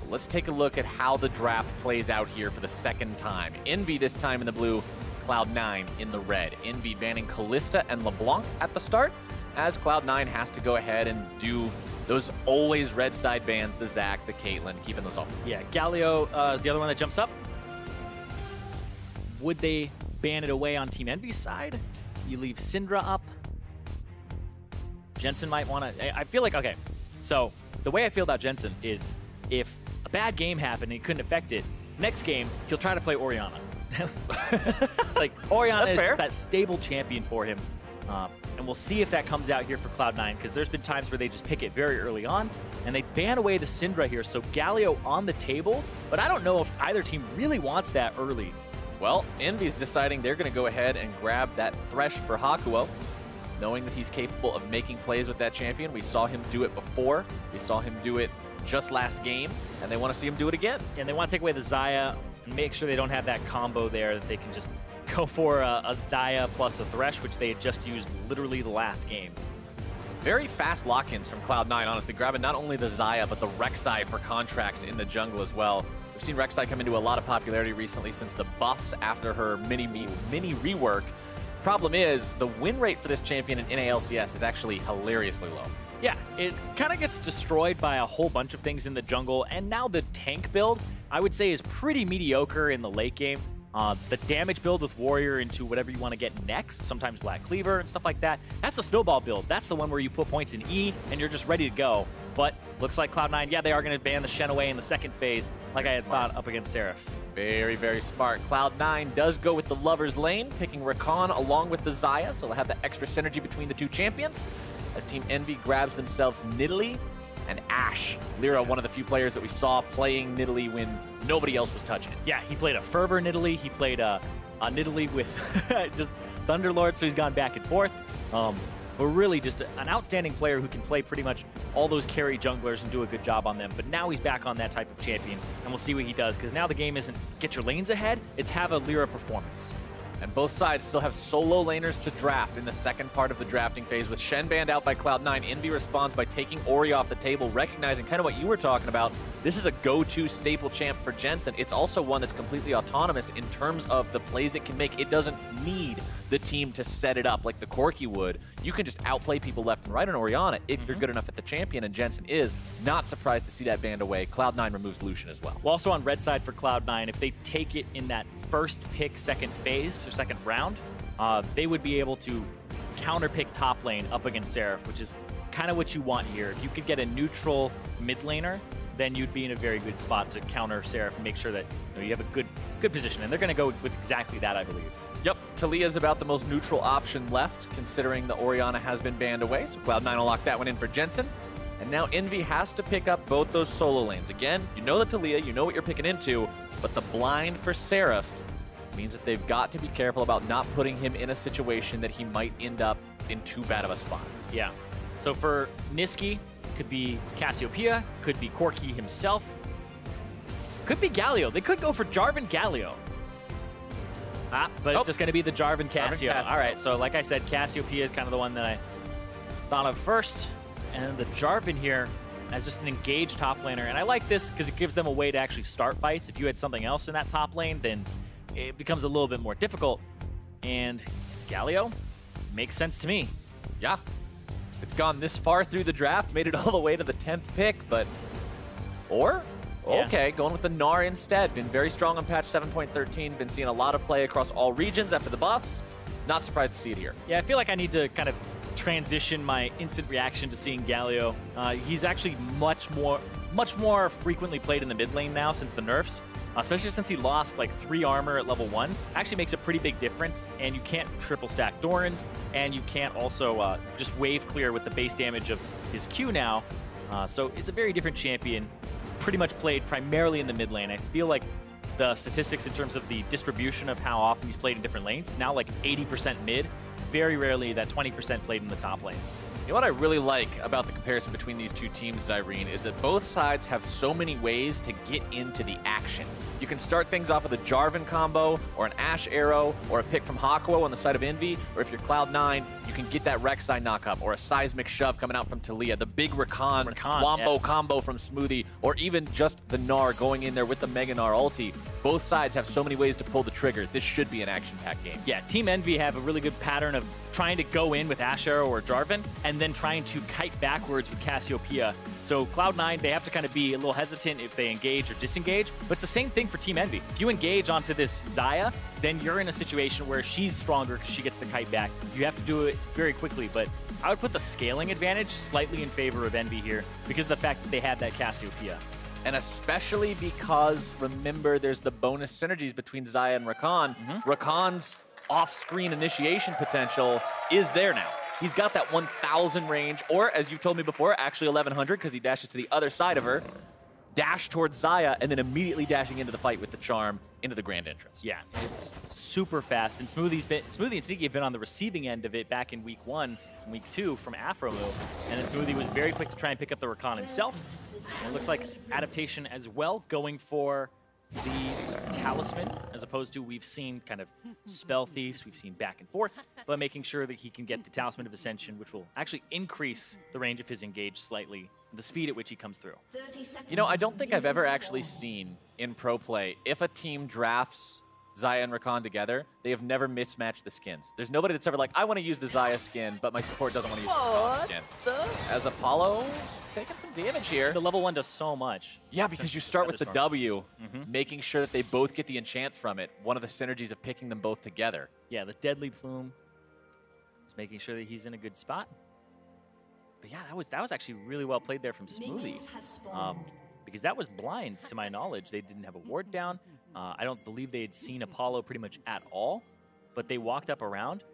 Let's take a look at how the draft plays out here for the second time. Envy this time in the blue, Cloud9 in the red. Envy banning Kalista and LeBlanc at the start, as Cloud9 has to go ahead and do those always red side bans, the Zac, the Caitlyn, keeping those off. Yeah, Galio is the other one that jumps up. Would they ban it away on Team Envy's side? You leave Syndra up. Jensen might want to... I feel like, okay, so the way I feel about Jensen is if a bad game happened and he couldn't affect it, next game, he'll try to play Orianna. It's like, Orianna is that stable champion for him. And we'll see if that comes out here for Cloud9, because there's been times where they just pick it very early on, and they ban away the Syndra here, so Galio on the table, but I don't know if either team really wants that early. Well, Envy's deciding they're going to go ahead and grab that Thresh for Hakuho, knowing that he's capable of making plays with that champion. We saw him do it before. We saw him do it just last game, and they want to see him do it again. And they want to take away the Xayah and make sure they don't have that combo there, that they can just go for a Xayah plus a Thresh, which they had just used literally the last game. Very fast lock-ins from Cloud9, honestly, grabbing not only the Xayah, but the Rek'Sai for Contractz in the jungle as well. We've seen Rek'Sai come into a lot of popularity recently since the buffs after her mini rework. Problem is, the win rate for this champion in NA LCS is actually hilariously low. Yeah, it kind of gets destroyed by a whole bunch of things in the jungle, and now the tank build, I would say, is pretty mediocre in the late game. The damage build with Warrior into whatever you want to get next, sometimes Black Cleaver and stuff like that, that's the snowball build. That's the one where you put points in E and you're just ready to go. But looks like Cloud9, yeah, they are going to ban the Shen away in the second phase, like I had thought up against Seraph. Very, very smart. Cloud9 does go with the Lover's Lane, picking Rakan along with the Xayah, so they'll have the extra synergy between the two champions, as Team Envy grabs themselves Nidalee and AShe. LirA, one of the few players that we saw playing Nidalee when nobody else was touching it. Yeah, he played a Fervor Nidalee. He played a Nidalee with just Thunderlord, so he's gone back and forth. But really just an outstanding player who can play pretty much all those carry junglers and do a good job on them. But now he's back on that type of champion, and we'll see what he does, because now the game isn't get your lanes ahead, it's have a LirA performance. And both sides still have solo laners to draft in the second part of the drafting phase. With Shen banned out by Cloud9, Envy responds by taking Ori off the table, recognizing kind of what you were talking about. This is a go-to staple champ for Jensen. It's also one that's completely autonomous in terms of the plays it can make. It doesn't need the team to set it up like the Corki would. You can just outplay people left and right on Orianna if you're good enough at the champion, and Jensen is. Not surprised to see that banned away. Cloud9 removes Lucian as well. Well, also on red side for Cloud9, if they take it in that first pick second phase or second round, they would be able to counter pick top lane up against Seraph, which is kind of what you want here. If you could get a neutral mid laner, then you'd be in a very good spot to counter Seraph and make sure that you have a good position. And they're going to go with exactly that, I believe. Yep, Taliyah is about the most neutral option left, considering the Orianna has been banned away. So Cloud9 will lock that one in for Jensen. And now Envy has to pick up both those solo lanes. Again, you know the Taliyah, you know what you're picking into, but the blind for Seraph means that they've got to be careful about not putting him in a situation that he might end up in too bad of a spot. Yeah. So for Nisqy, could be Cassiopeia, could be Corki himself, could be Galio. They could go for Jarvan Galio. But it's just going to be the Jarvan Cassio. All right, so like I said, Cassiopeia is kind of the one that I thought of first. And the Jarvan here as just an engaged top laner. And I like this because it gives them a way to actually start fights. If you had something else in that top lane, then it becomes a little bit more difficult. And Galio makes sense to me. Yeah. It's gone this far through the draft, made it all the way to the 10th pick, but... Okay, going with the Gnar instead. Been very strong on patch 7.13. Been seeing a lot of play across all regions after the buffs. Not surprised to see it here. Yeah, I feel like I need to kind of transition my instant reaction to seeing Galio. He's actually much more frequently played in the mid lane now since the nerfs, especially since he lost like 3 armor at level 1. Actually makes a pretty big difference, and you can't triple stack Dorans, and you can't also just wave clear with the base damage of his Q now. So it's a very different champion. Pretty much played primarily in the mid lane. I feel like the statistics in terms of the distribution of how often he's played in different lanes is now like 80% mid. Very rarely that 20% played in the top lane. You know what I really like about the comparison between these two teams, Zirene, is that both sides have so many ways to get into the action. You can start things off with a Jarvan combo, or an Ashe arrow, or a pick from Hakuho on the side of Envy, or if you're Cloud9, you can get that Rek'Sai knock-up, or a seismic shove coming out from Taliyah, the big Rakan wombo combo from Smoothie, or even just the Gnar going in there with the Mega Gnar ulti. Both sides have so many ways to pull the trigger. This should be an action-packed game. Yeah, Team Envy have a really good pattern of trying to go in with Ashe arrow or Jarvan, and then trying to kite backwards with Cassiopeia. So Cloud9, they have to kind of be a little hesitant if they engage or disengage, but it's the same thing for Team Envy. If you engage onto this Xayah, then you're in a situation where she's stronger because she gets the kite back. You have to do it very quickly, but I would put the scaling advantage slightly in favor of Envy here because of the fact that they have that Cassiopeia. And especially because, remember, there's the bonus synergies between Xayah and Rakan. Rakan's off-screen initiation potential is there now. He's got that 1,000 range, or as you told me before, actually 1,100 because he dashes to the other side of her, dash towards Xayah, and then immediately dashing into the fight with the charm into the grand entrance. Yeah, it's super fast, and Smoothie and Nisqy have been on the receiving end of it back in week 1 and week 2 from Afromo, and then Smoothie was very quick to try and pick up the Rakan himself. And it looks like adaptation as well, going for the talisman, as opposed to we've seen kind of spell thieves, we've seen back and forth, but making sure that he can get the talisman of ascension, which will actually increase the range of his engage slightly, the speed at which he comes through. You know, I don't think I've ever actually seen in pro play, if a team drafts Xayah and Rakan together, they have never mismatched the skins. There's nobody that's ever like, I want to use the Xayah skin, but my support doesn't want to use the Rakan skin. As Apollo, taking some damage here. The level 1 does so much. Yeah, because you start with the W, making sure that they both get the enchant from it. One of the synergies of picking them both together. Yeah, the Deadly Plume is making sure that he's in a good spot. But yeah, that was actually really well played there from Smoothie. Because that was blind, to my knowledge. They didn't have a ward down. I don't believe they had seen Apollo pretty much at all, but they walked up around.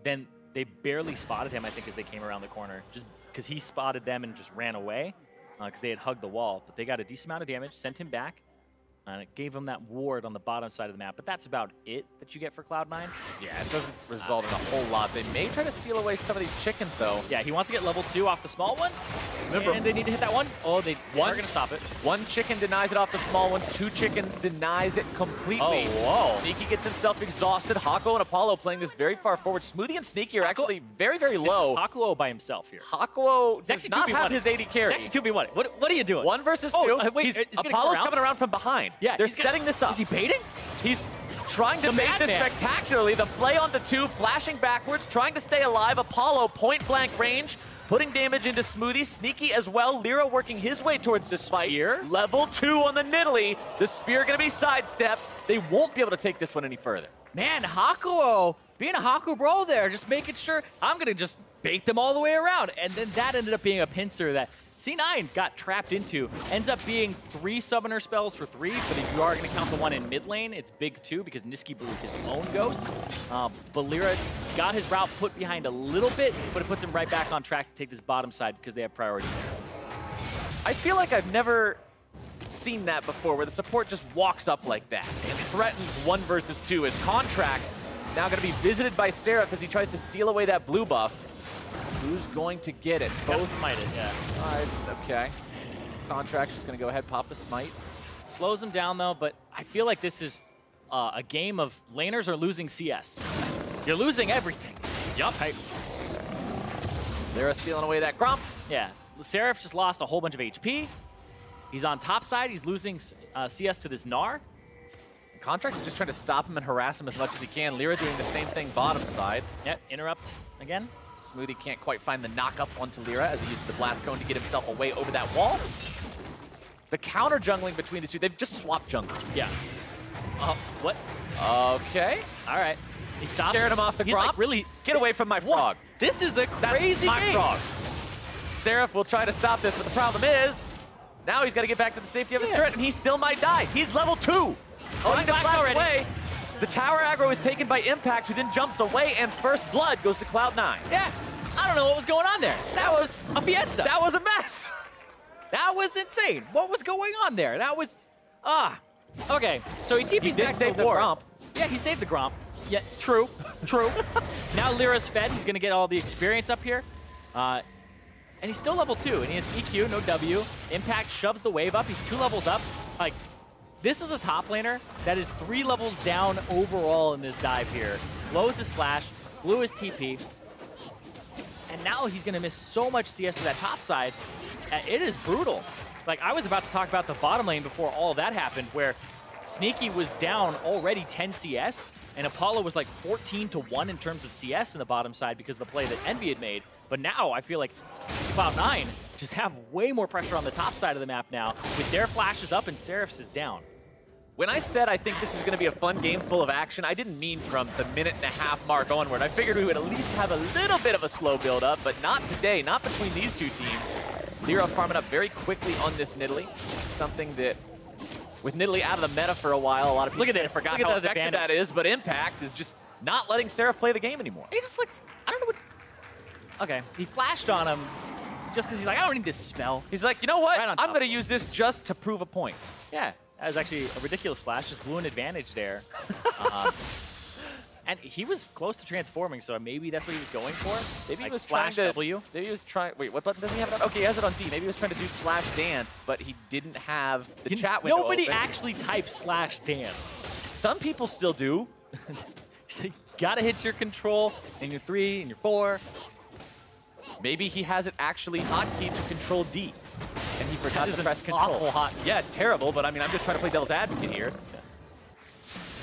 Then they barely spotted him, I think, as they came around the corner, just because he spotted them and just ran away because they had hugged the wall. But they got a decent amount of damage, sent him back, and it gave him that ward on the bottom side of the map. But that's about it that you get for Cloud9. Yeah, it doesn't result in a whole lot. They may try to steal away some of these chickens, though. Yeah, he wants to get level 2 off the small ones. Remember, and they need to hit that one. Oh, they are going to stop it. One chicken denies it off the small ones. 2 chickens denies it completely. Oh, whoa. Nisqy gets himself exhausted. Hakuho and Apollo playing this very far forward. Smoothie and Nisqy are actually very, very low. Hakuho by himself here. Hakuho does not have his AD carry. It's actually 2v1. What are you doing? 1 versus 2. Wait, Apollo's coming around from behind. Yeah, they're setting this up. Is he baiting? He's trying to bait this spectacularly. The play onto 2, flashing backwards, trying to stay alive. Apollo, point-blank range, putting damage into Smoothie. Sneaky as well. LirA working his way towards this fight. Level 2 on the Nidalee. The spear going to be sidestepped. They won't be able to take this one any further. Man, Hakuho, being a Haku bro there, just making sure I'm going to just bait them all the way around. And then that ended up being a pincer that C9 got trapped into. Ends up being 3 summoner spells for 3, but if you are going to count the one in mid lane, it's big 2 because Nisqy blew his own ghost. But LirA got his route put behind a little bit, but it puts him right back on track to take this bottom side because they have priority there. I feel like I've never seen that before, where the support just walks up like that and threatens 1 versus 2 as Contractz now going to be visited by Seraph as he tries to steal away that blue buff. Who's going to get it? Both smite it, yeah. It's okay. Contractz just going to go ahead, pop the smite. Slows him down, though, but I feel like this is a game of laners are losing CS. You're losing everything. Yup. LirA stealing away that Gromp. Yeah. Seraph just lost a whole bunch of HP. He's on top side. He's losing CS to this Gnar. Contractz is just trying to stop him and harass him as much as he can. LirA doing the same thing bottom side. Yep, interrupt again. Smoothie can't quite find the knock-up onto LirA as he uses the blast cone to get himself away over that wall. The counter jungling between the two, they've just swapped junglers. Yeah. What? Okay. All right. He stopped. Scared him off the Gromp. Like, really? Get away from my frog. This is a crazy That's my game. frog. Seraph will try to stop this, but the problem is, now he's got to get back to the safety of his turret, and he still might die. He's level 2. Trying to flash away. The tower aggro is taken by Impact, who then jumps away, and first blood goes to Cloud9. Yeah, I don't know what was going on there. That was a fiesta. That was a mess. That was insane. What was going on there? That was, okay, so he TP's back to the ward. Gromp. Yeah, he saved the Gromp. Yeah, true. Now LirA's fed. He's going to get all the experience up here. And he's still level 2, and he has EQ, no W. Impact shoves the wave up. He's 2 levels up. Like, this is a top laner that is 3 levels down overall in this dive here. Blows his flash, blew his TP, and now he's going to miss so much CS to that top side. It is brutal. Like, I was about to talk about the bottom lane before all of that happened, where Sneaky was down already 10 CS, and Apollo was like 14-1 in terms of CS in the bottom side because of the play that Envy had made. But now I feel like Cloud9 just have way more pressure on the top side of the map now with their flashes up and Seraph's is down. When I said I think this is going to be a fun game full of action, I didn't mean from the minute-and-a-half mark onward. I figured we would at least have a little bit of a slow build-up, but not today, not between these two teams. LirA farming up very quickly on this Nidalee, something that, with Nidalee out of the meta for a while, a lot of people forgot how effective that is, but Impact is just not letting Seraph play the game anymore. He just like, I don't know what... Okay, he flashed on him just because he's like, I don't need this spell. He's like, you know what? I'm going to use this just to prove a point. Yeah, that was actually a ridiculous flash. Just blew an advantage there. And he was close to transforming, so maybe that's what he was going for. Maybe like he was trying trying to... W. Maybe he was trying... Wait, what button does he have it on? Okay, he has it on D. Maybe he was trying to do /dance, but he didn't have the chat window Nobody open. actually types /dance. Some people still do. So you gotta hit your control, and your 3, and your 4. Maybe he has it actually hotkey to control D, and he forgot to press control. Awful hot. Yeah, it's terrible, but I mean, I'm just trying to play devil's advocate here.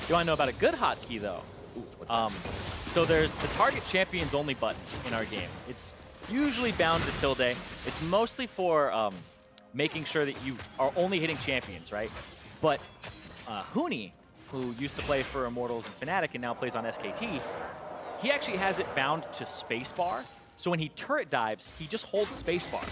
Do I know about a good hotkey, though? Ooh, what's that? So there's the target champions only button in our game. It's usually bound to tilde. It's mostly for making sure that you are only hitting champions, right? But Huni, who used to play for Immortals and Fnatic and now plays on SKT, he actually has it bound to spacebar. So when he turret dives, he just holds spacebar.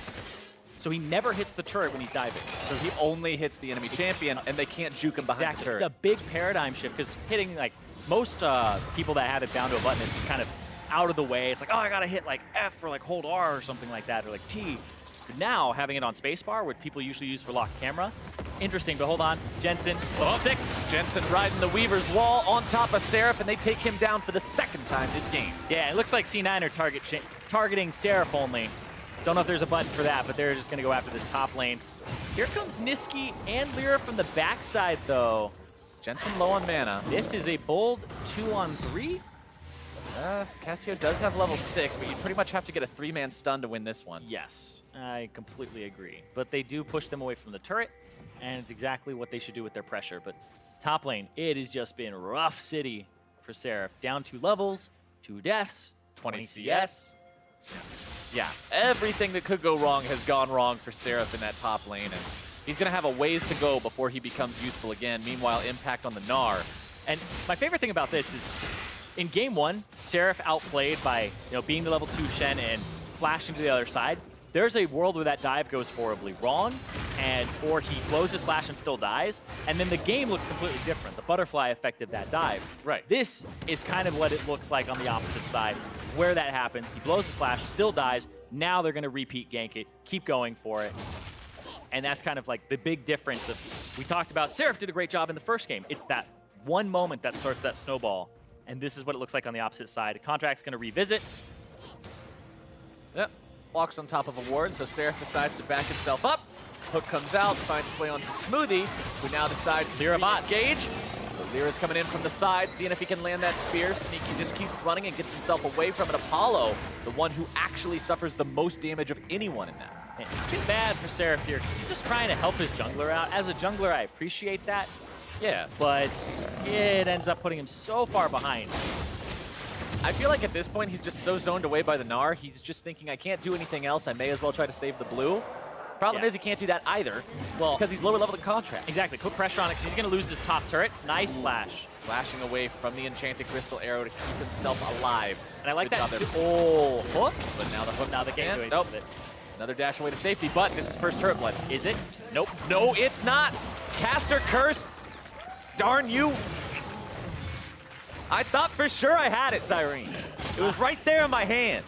So he never hits the turret when he's diving. So he only hits the enemy champion, and they can't juke him behind the turret. It's a big paradigm shift, because hitting, like, most people that have it bound to a button, it's just kind of out of the way. It's like, oh, I gotta hit, like, F or, like, hold R or something like that, or, like, T. But now, having it on spacebar, what people usually use for locked camera, interesting, but hold on. Jensen, level 6. Jensen riding the Weaver's wall on top of Seraph, and they take him down for the second time this game. Yeah, it looks like C9 are targeting Seraph only. Don't know if there's a button for that, but they're just going to go after this top lane. Here comes Nisqy and LirA from the backside, though. Jensen low on mana. This is a bold 2-on-3. Cassio does have level 6, but you pretty much have to get a 3-man stun to win this one. Yes, I completely agree. But they do push them away from the turret, and it's exactly what they should do with their pressure. But top lane, it has just been rough city for Seraph. Down 2 levels, 2 deaths, 20 CS. Yeah, everything that could go wrong has gone wrong for Seraph in that top lane, and he's going to have a ways to go before he becomes useful again. Meanwhile, impact on the Gnar. And my favorite thing about this is, in game 1, Seraph outplayed by being the level 2 Shen and flashing to the other side. There's a world where that dive goes horribly wrong, or he blows his flash and still dies, and then the game looks completely different. The butterfly effect of that dive. Right. This is kind of what it looks like on the opposite side, where that happens. He blows his flash, still dies. Now they're going to repeat gank it, keep going for it. And that's kind of like the big difference of, we talked about Seraph did a great job in the first game. It's that one moment that starts that snowball, and this is what it looks like on the opposite side. Contract's going to revisit. Yep. Walks on top of a ward, so Seraph decides to back himself up. Hook comes out, finds his way onto Smoothie, who now decides to engage. So LirA's coming in from the side, seeing if he can land that spear. Sneaky just keeps running and gets himself away from it. Apollo, the one who actually suffers the most damage of anyone in that. And it's bad for Seraph here, because he's just trying to help his jungler out. As a jungler, I appreciate that. Yeah. But it ends up putting him so far behind. I feel like at this point, he's just so zoned away by the Gnar, he's just thinking, I can't do anything else. I may as well try to save the blue. Problem is he can't do that either, because he's lower level than Contractz. Exactly. Put pressure on it, because he's going to lose this top turret. Nice flash. Flashing away from the enchanted crystal arrow to keep himself alive. And I like Good that. job there. Oh, hook. But now the hook. Now they can't do anything nope. with it. Another dash away to safety, but this is first turret blood. Is it? Nope. No, it's not. Caster curse. Darn you. I thought for sure I had it, Zirene. It was right there in my hand.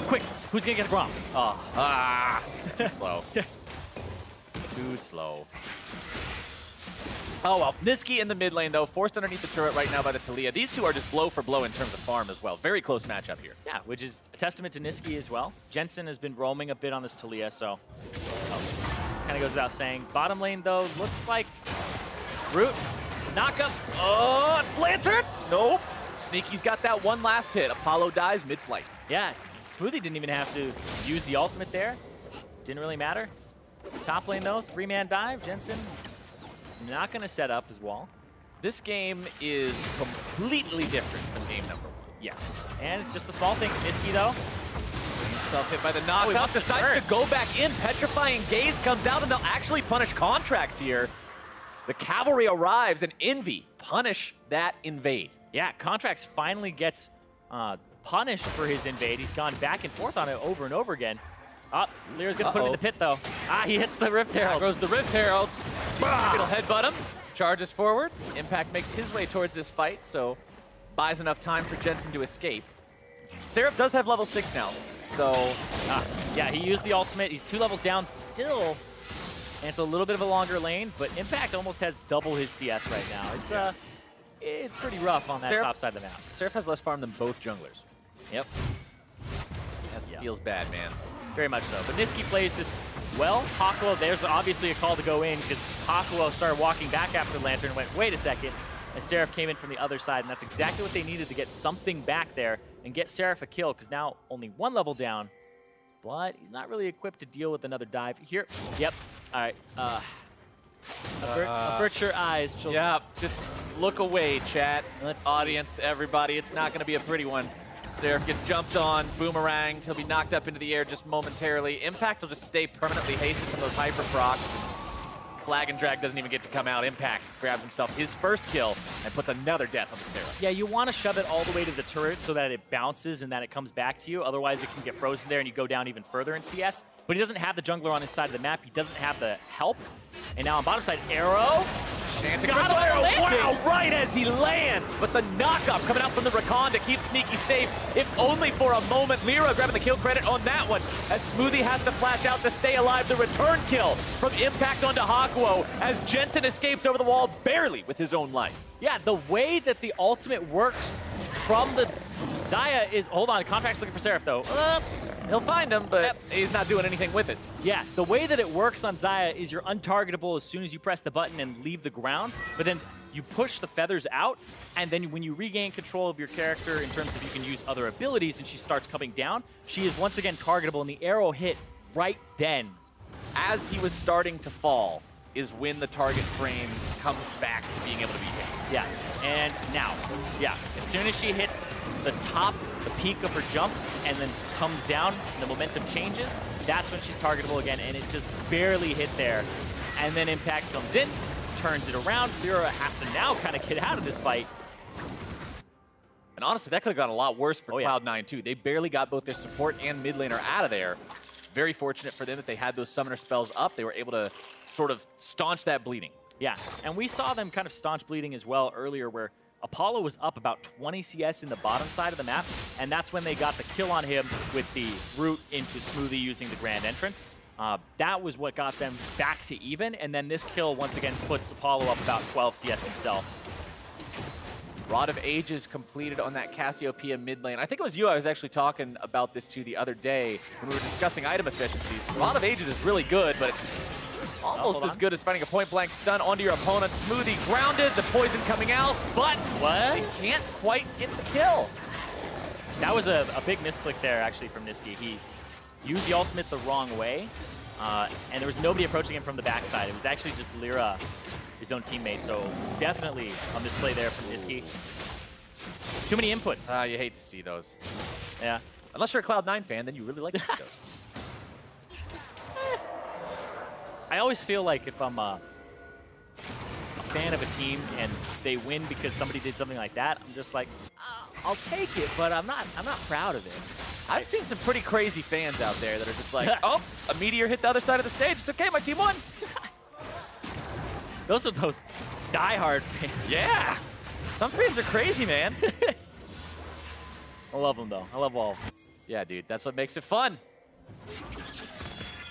Quick, who's gonna get the Grom? Oh, too slow. Too slow. Oh, well, Nisqy in the mid lane, though, forced underneath the turret right now by the Taliyah. These two are just blow for blow in terms of farm as well. Very close matchup here. Yeah, which is a testament to Nisqy as well. Jensen has been roaming a bit on this Taliyah, so kind of goes without saying. Bottom lane, though, looks like Root, knock-up. Oh, Lantern! Nope. Sneaky's got that one last hit. Apollo dies mid-flight. Yeah, Smoothie didn't even have to use the ultimate there. Didn't really matter. Top lane, though, 3-man dive. Jensen not going to set up his wall. This game is completely different from game number 1. Yes, and it's just the small things. Nisqy, though. Self-hit by the knock-up. Decides to go back in. Petrifying Gaze comes out, and they'll actually punish Contractz here. The cavalry arrives, and Envy punish that invade. Yeah, Contractz finally gets punished for his invade. He's gone back and forth on it over and over again. LirA's going to put him in the pit, though. He hits the Rift Herald. There goes the Rift Herald. It'll headbutt him. Charges forward. Impact makes his way towards this fight, so buys enough time for Jensen to escape. Seraph does have level 6 now, so... yeah, he used the ultimate. He's 2 levels down still, and it's a little bit of a longer lane, but Impact almost has double his CS right now. It's pretty rough on that top side of the map. Seraph has less farm than both junglers. Yep. That feels bad, man. Very much so. But Nisqy plays this well. Hakuho, there's obviously a call to go in because Hakuho started walking back after the Lantern and went, wait a second. And Seraph came in from the other side, and that's exactly what they needed to get something back there and get Seraph a kill, because now only 1 level down, but he's not really equipped to deal with another dive. Here, yep, all right. Avert your eyes, children. Yeah, just look away, chat. Audience, everybody, it's not gonna be a pretty one. Seraph gets jumped on, boomeranged, he'll be knocked up into the air just momentarily. Impact will just stay permanently hasted from those hyper procs. Flag and drag doesn't even get to come out. Impact grabs himself his first kill and puts another death on the Seraph. Yeah, you want to shove it all the way to the turret so that it bounces and that it comes back to you. Otherwise, it can get frozen there and you go down even further in CS. But he doesn't have the jungler on his side of the map. He doesn't have the help. And now on bottom side, Arrow. Wow, right as he lands. But the knock-up coming out from the Rakan to keep Sneaky safe, if only for a moment. LirA grabbing the kill credit on that one, as Smoothie has to flash out to stay alive. The return kill from Impact onto Hakuho, as Jensen escapes over the wall barely with his own life. Yeah, the way that the ultimate works from the Xayah is... Hold on, Contract's looking for Seraph, though. He'll find him, but he's not doing anything with it. Yeah, the way that it works on Xayah is you're untargetable as soon as you press the button and leave the ground, but then you push the feathers out, and then when you regain control of your character in terms of you can use other abilities and she starts coming down, she is once again targetable, and the arrow hit right then. As he was starting to fall is when the target frame comes back to being able to be hit. Yeah, and now, yeah, as soon as she hits the top, the peak of her jump, and then comes down, and the momentum changes, that's when she's targetable again, and it just barely hit there. And then Impact comes in, turns it around. LirA has to now kind of get out of this fight. And honestly, that could have gone a lot worse for Cloud9 too. They barely got both their support and mid laner out of there. Very fortunate for them that they had those summoner spells up. They were able to sort of staunch that bleeding. Yeah, and we saw them kind of staunch bleeding as well earlier, where Apollo was up about 20 CS in the bottom side of the map, and that's when they got the kill on him with the root into Smoothie using the Grand Entrance. That was what got them back to even, and then this kill once again puts Apollo up about 12 CS himself. Rod of Ages completed on that Cassiopeia mid lane. I think it was you I was actually talking about this to the other day when we were discussing item efficiencies. Rod of Ages is really good, but it's almost as good as finding a point-blank stun onto your opponent. Smoothie grounded, the poison coming out, but they can't quite get the kill. That was a big misclick there, actually, from Nisqy. He used the ultimate the wrong way, and there was nobody approaching him from the backside. It was actually just LirA, his own teammate, so definitely a misplay there from Nisqy. Too many inputs. You hate to see those. Yeah. Unless you're a Cloud9 fan, then you really like to see those. I always feel like if I'm a fan of a team and they win because somebody did something like that, I'm just like, I'll take it, but I'm not proud of it. I've seen some pretty crazy fans out there that are just like, oh, a meteor hit the other side of the stage. It's okay, my team won. Those are those diehard fans. Yeah. Some fans are crazy, man. I love them, though. I love all of them. Yeah, dude, that's what makes it fun.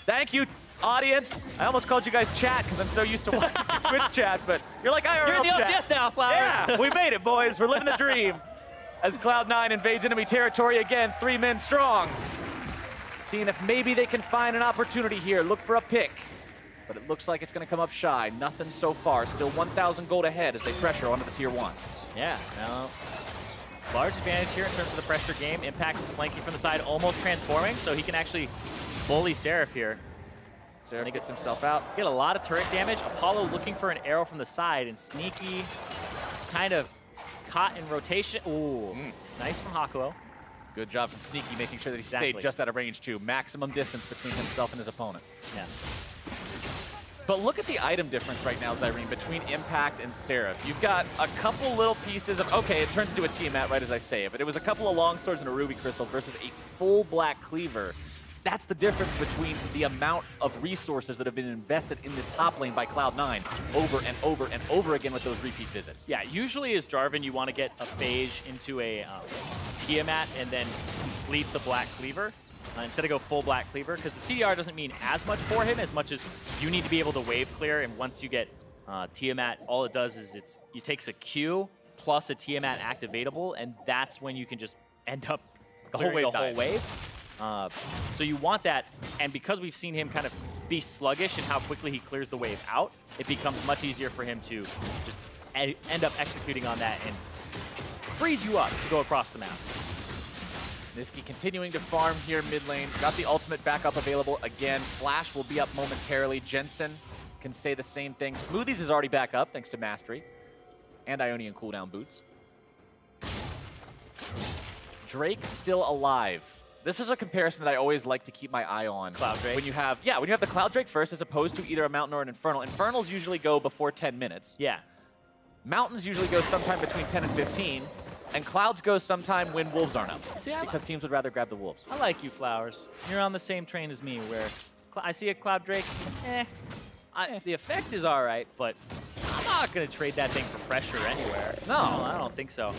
Thank you, audience. I almost called you guys chat because I'm so used to watching Twitch chat, but you're like, You're in the LCS now, Flowers. Yeah, we made it, boys. We're living the dream. As Cloud9 invades enemy territory again, 3 men strong. Seeing if maybe they can find an opportunity here. Look for a pick. But it looks like it's going to come up shy. Nothing so far. Still 1,000 gold ahead as they pressure onto the tier 1. Yeah, no. Large advantage here in terms of the pressure game. Impact flanking from the side, almost transforming, so he can actually bully Seraph here. Seraph gets himself out. Get a lot of turret damage. Apollo looking for an arrow from the side, and Sneaky kind of caught in rotation. Ooh, nice from Hakuho. Good job from Sneaky, making sure that he stayed just out of range too. Maximum distance between himself and his opponent. Yeah. But look at the item difference right now, Zirene, between Impact and Seraph. You've got a couple little pieces of, okay, it turns into a Tiamat right as I say it, but it was a couple of long swords and a ruby crystal versus a full black cleaver. That's the difference between the amount of resources that have been invested in this top lane by Cloud9 over and over and over again with those repeat visits. Yeah, usually as Jarvan, you want to get a phage into a Tiamat and then complete the black cleaver. Instead of go full black cleaver, because the CDR doesn't mean as much for him as much as you need to be able to wave clear, and once you get Tiamat, all it does is it takes a Q plus a Tiamat activatable, and that's when you can just end up clearing the whole wave. So you want that, and because we've seen him kind of be sluggish in how quickly he clears the wave out, it becomes much easier for him to just end up executing on that and freeze you up to go across the map. Nisqy continuing to farm here mid lane. Got the ultimate backup available again. Flash will be up momentarily. Jensen can say the same thing. Smoothies is already back up thanks to Mastery and Ionian cooldown boots. Drake still alive. This is a comparison that I always like to keep my eye on. Cloud Drake. When you have the Cloud Drake first as opposed to either a Mountain or an Infernal. Infernals usually go before 10 minutes. Yeah. Mountains usually go sometime between 10 and 15. And Clouds go sometime when Wolves aren't up. Because teams would rather grab the Wolves. I like you, Flowers. You're on the same train as me, where I see a Cloud Drake, the effect is all right, but I'm not going to trade that thing for pressure anywhere. No, I don't think so.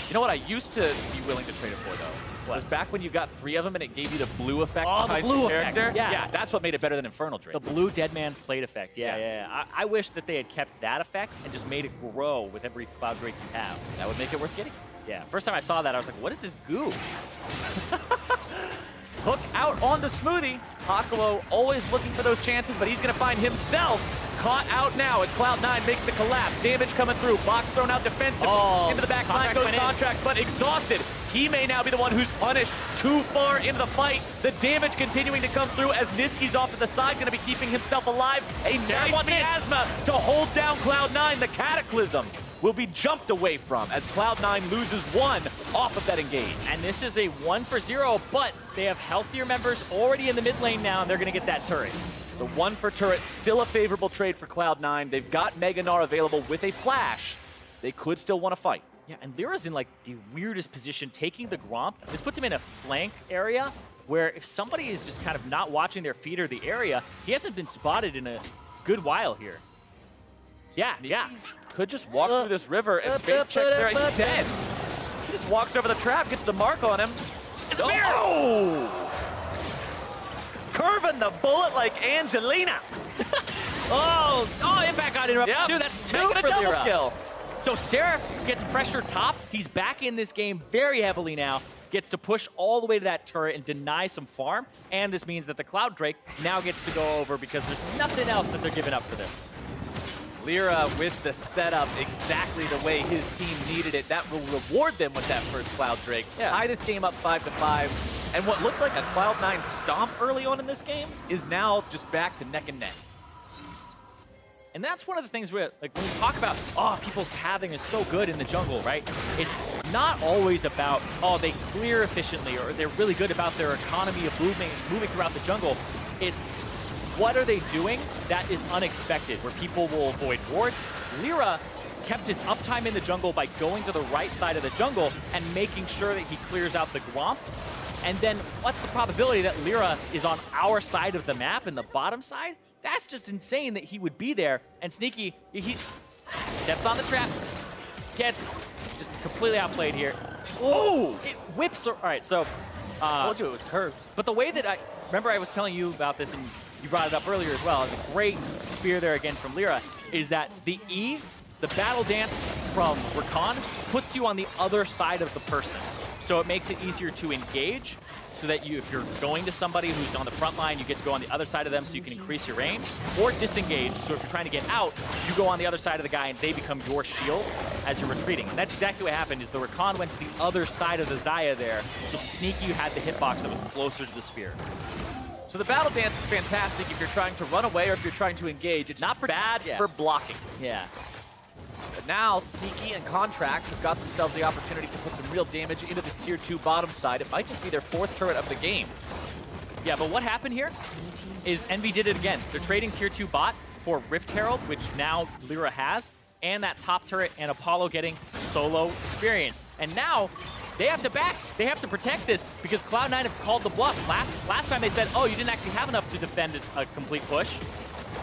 You know what I used to be willing to trade it for, though? What? Was back when you got 3 of them and it gave you the blue effect behind your character. Yeah, that's what made it better than Infernal Drake. The blue Dead Man's Plate effect. Yeah. I wish that they had kept that effect and just made it grow with every Cloud Drake you have. That would make it worth getting. Yeah, first time I saw that, I was like, what is this goo? Hook out on the Smoothie. Hakuho always looking for those chances, but he's going to find himself caught out now as Cloud9 makes the collapse. Damage coming through. Box thrown out defensively. Into the back line goes Contractz, but exhausted. He may now be the one who's punished too far into the fight. The damage continuing to come through as Nisqy's off to the side, going to be keeping himself alive. A nice miasma to hold down Cloud9. The Cataclysm will be jumped away from as Cloud9 loses 1 off of that engage. And this is a 1 for 0, but they have healthier members already in the mid lane now, and they're going to get that turret. So 1 for turret, still a favorable trade for Cloud9. They've got Gnar available with a flash. They could still want to fight. Yeah, and LirA's in like the weirdest position, taking the Gromp. This puts him in a flank area where if somebody is just kind of not watching their feet or the area, he hasn't been spotted in a good while here. Yeah. Could just walk through this river and face check there. He's dead. He just walks over the trap, gets the mark on him. It's a bear! Oh! Curving the bullet like Angelina. Impact got interrupted too. That's 2 for double LirA. Kill. So Seraph gets pressure top. He's back in this game very heavily now. Gets to push all the way to that turret and deny some farm. And this means that the Cloud Drake now gets to go over because there's nothing else that they're giving up for this. LirA with the setup exactly the way his team needed it. That will reward them with that first Cloud Drake. Tie this game up 5-5. And what looked like a Cloud9 stomp early on in this game is now just back to neck and neck. And that's one of the things where, like, when we talk about, people's pathing is so good in the jungle, right? It's not always about, they clear efficiently or they're really good about their economy of moving throughout the jungle. It's what are they doing that is unexpected, where people will avoid wards. LirA kept his uptime in the jungle by going to the right side of the jungle and making sure that he clears out the Gromp. And then what's the probability that LirA is on our side of the map in the bottom side? That's just insane that he would be there. And Sneaky, he steps on the trap, gets just completely outplayed here. Oh! It whips her. All right, so... I told you it was curved. But the way that remember I was telling you about this in you brought it up earlier as well, the great spear there again from LirA, is that the E, the battle dance from Rakan, puts you on the other side of the person. So it makes it easier to engage, so that if you're going to somebody who's on the front line, you get to go on the other side of them so you can increase your range, or disengage, so if you're trying to get out, you go on the other side of the guy and they become your shield as you're retreating. And that's exactly what happened, is the Rakan went to the other side of the Xayah there, so Nisqy had the hitbox that was closer to the spear. So the battle dance is fantastic if you're trying to run away or if you're trying to engage. It's not bad for blocking. Yeah. But now, Sneaky and Contractz have got themselves the opportunity to put some real damage into this tier 2 bottom side. It might just be their 4th turret of the game. Yeah, but what happened here is Envy did it again. They're trading tier 2 bot for Rift Herald, which now LirA has, and that top turret and Apollo getting solo experience. And now, they have to back. They have to protect this because Cloud9 have called the bluff. Last time they said, oh, you didn't actually have enough to defend a complete push.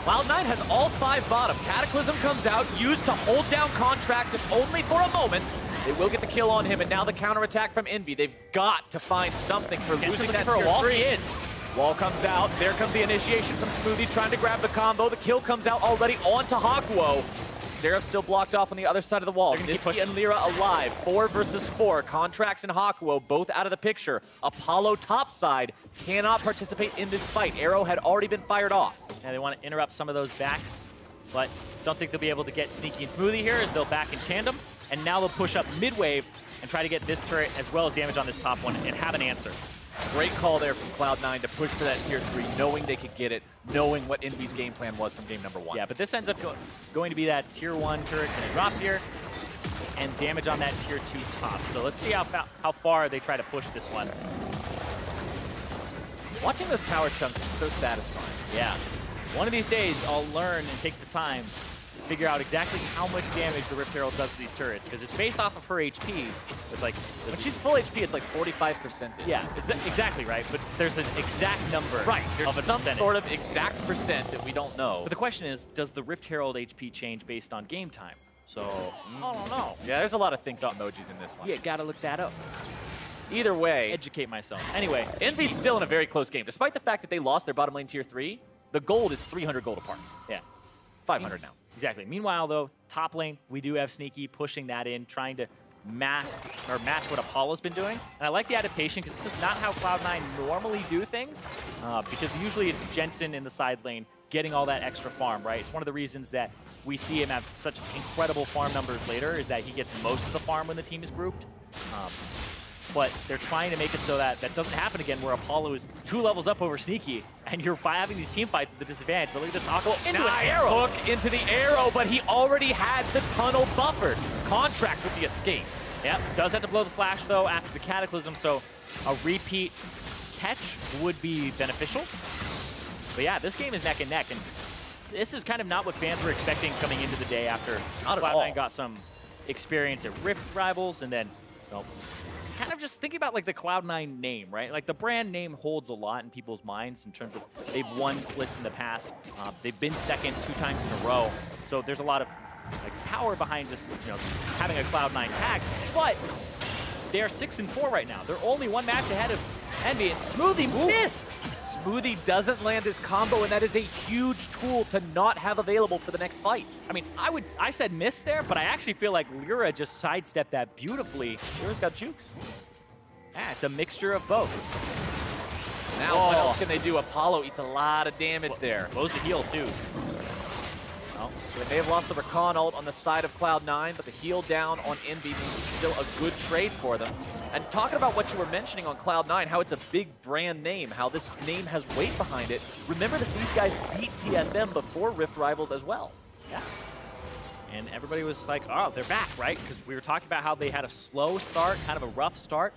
Cloud9 has all 5 bottom. Cataclysm comes out, used to hold down Contractz, if only for a moment. They will get the kill on him, and now the counterattack from Envy. They've got to find something for Jensen losing that for a wall. tier 3. He is. Wall comes out. There comes the initiation from Smoothie trying to grab the combo. The kill comes out already onto Hakuho. Seraph still blocked off on the other side of the wall. Nisqy and LirA alive. 4 versus 4. Contractz and Hakuho both out of the picture. Apollo topside cannot participate in this fight. Arrow had already been fired off. Yeah, they want to interrupt some of those backs, but don't think they'll be able to get Sneaky and Smoothie here as they'll back in tandem. And now they'll push up mid-wave and try to get this turret as well as damage on this top one and have an answer. Great call there from Cloud9 to push for that tier 3, knowing they could get it, knowing what Envy's game plan was from game number 1. Yeah, but this ends up going to be that tier 1 turret going to drop here and damage on that tier 2 top. So let's see how far they try to push this one. Watching those tower chunks is so satisfying. Yeah. One of these days, I'll learn and take the time to figure out exactly how much damage the Rift Herald does to these turrets, because it's based off of her HP. It's like, when she's full HP, it's like 45%. Yeah, it's exactly right, but there's an exact number of a some percentage. sort of exact percent that we don't know. But the question is, does the Rift Herald HP change based on game time? So, I don't know. Yeah, there's a lot of think emojis in this one. Yeah, gotta look that up. Either way, educate myself. Anyway, Envy's still in a very close game. Despite the fact that they lost their bottom lane tier 3, the gold is 300 gold apart. Yeah. 500 now. Exactly. Meanwhile, though, top lane, we do have Sneaky pushing that in, trying to match what Apollo's been doing. And I like the adaptation because this is not how Cloud9 normally do things, because usually it's Jensen in the side lane getting all that extra farm, right? It's one of the reasons that we see him have such incredible farm numbers later, is that he gets most of the farm when the team is grouped. But they're trying to make it so that that doesn't happen again, where Apollo is 2 levels up over Sneaky, and you're having these team fights with the disadvantage. But look at this Hakuho into an arrow. Hook into the arrow, but he already had the tunnel buffered. Contractz with the escape. Yep, does have to blow the flash, though, after the Cataclysm, so a repeat catch would be beneficial. But yeah, this game is neck and neck, and this is kind of not what fans were expecting coming into the day after Cloud9 got some experience at Rift Rivals, and then, well, kind of just thinking about like the Cloud9 name, right? Like the brand name holds a lot in people's minds in terms of they've won splits in the past. They've been second 2 times in a row. So there's a lot of like power behind just, you know, having a Cloud9 tag. But they are 6-4 right now. They're only 1 match ahead of Envy. And Smoothie missed. Smoothie doesn't land his combo, and that is a huge tool to not have available for the next fight. I mean, I said miss there, but I actually feel like LirA just sidestepped that beautifully. LirA's got jukes. Yeah, it's a mixture of both. Now, what else can they do? Apollo eats a lot of damage there. Blows the heal, too. Well, so they may have lost the Rakan ult on the side of Cloud9, but the heal down on Envy means it's still a good trade for them. And talking about what you were mentioning on Cloud9, how it's a big brand name, how this name has weight behind it. Remember that these guys beat TSM before Rift Rivals as well. Yeah. And everybody was like, oh, they're back, right? Because we were talking about how they had a slow start, kind of a rough start,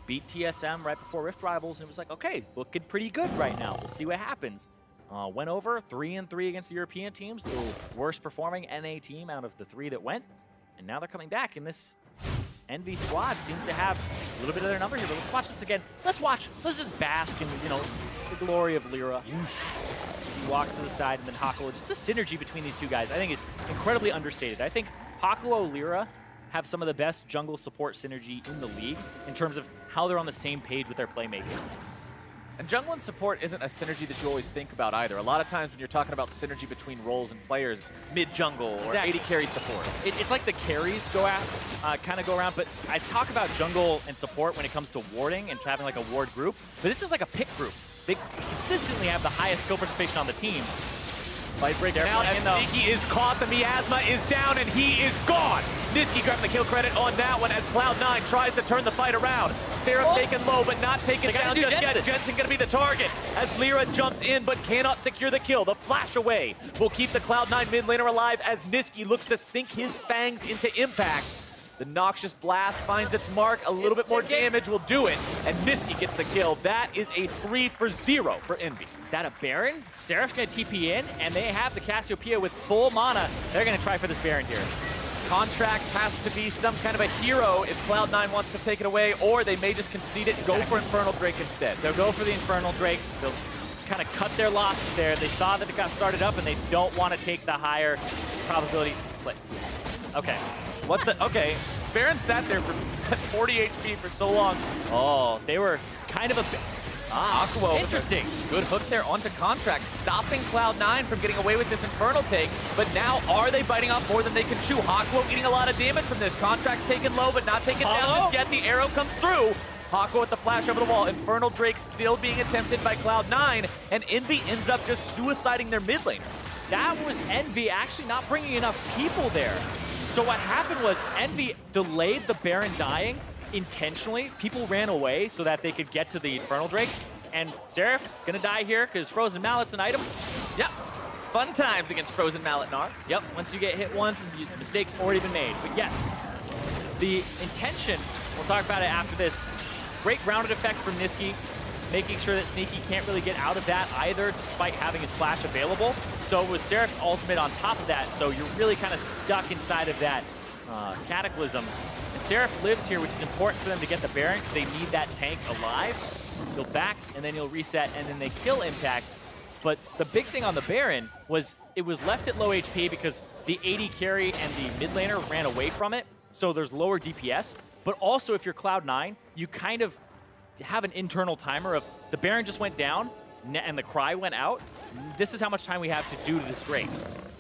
beat TSM right before Rift Rivals, and it was like, okay, looking pretty good right now. We'll see what happens. Went over 3-3 against the European teams, the worst performing NA team out of the 3 that went. And now they're coming back, and this Envy squad seems to have a little bit of their number here. But let's watch this again. Let's just bask in, you know, the glory of LirA. He walks to the side, and then Hakuho. Just the synergy between these 2 guys, I think, is incredibly understated. I think Hakuho, LirA have some of the best jungle support synergy in the league in terms of how they're on the same page with their playmaking. And jungle and support isn't a synergy that you always think about either. A lot of times when you're talking about synergy between roles and players, it's mid-jungle or AD carry support. It's like the carries kind of go around, but I talk about jungle and support when it comes to warding and having like a ward group, but this is like a pick group. They consistently have the highest kill participation on the team. Fight break now, and Nisqy is caught. The miasma is down, and he is gone. Nisqy grabbing the kill credit on that one as Cloud9 tries to turn the fight around. Seraph taken low, but not taken down just yet. Jensen gonna be the target as LirA jumps in, but cannot secure the kill. The flash away will keep the Cloud9 mid laner alive as Nisqy looks to sink his fangs into impact. The Noxious Blast finds its mark. A little bit more damage will do it, and Nisqy gets the kill. That is a 3-for-0 for Envy. Is that a Baron? Seraph's gonna TP in, and they have the Cassiopeia with full mana. They're gonna try for this Baron here. Contractz has to be some kind of a hero if Cloud9 wants to take it away, or they may just concede it and go for Infernal Drake instead. They'll go for the Infernal Drake. They'll kind of cut their losses there. They saw that it got started up, and they don't want to take the higher probability play. Okay. What the? Okay. Baron sat there for 40 HP for so long. Oh, they were kind of a bit. Hakuho. Interesting. Good hook there onto Contractz, stopping Cloud9 from getting away with this Infernal take. But now, are they biting off more than they can chew? Hakuho eating a lot of damage from this. Contractz taken low, but not taken down. Yet the arrow comes through. Hakuho with the flash over the wall. Infernal Drake still being attempted by Cloud9, and Envy ends up just suiciding their mid laner. That was Envy actually not bringing enough people there. So what happened was Envy delayed the Baron dying intentionally. People ran away so that they could get to the Infernal Drake. And Seraph gonna die here because Frozen Mallet's an item. Yep. Fun times against Frozen Mallet, Gnar. Yep, once you get hit once, the mistake's already been made. But yes, the intention, we'll talk about it after this. Great grounded effect from Nisqy, making sure that Sneaky can't really get out of that either, despite having his flash available. So it was Seraph's ultimate on top of that, so you're really kind of stuck inside of that Cataclysm. And Seraph lives here, which is important for them to get the Baron, because they need that tank alive. He'll back, and then he'll reset, and then they kill Impact. But the big thing on the Baron was it was left at low HP because the AD carry and the mid laner ran away from it, so there's lower DPS. But also, if you're Cloud9, you kind of have an internal timer of the Baron just went down and the Cry went out. This is how much time we have to do to this Drake.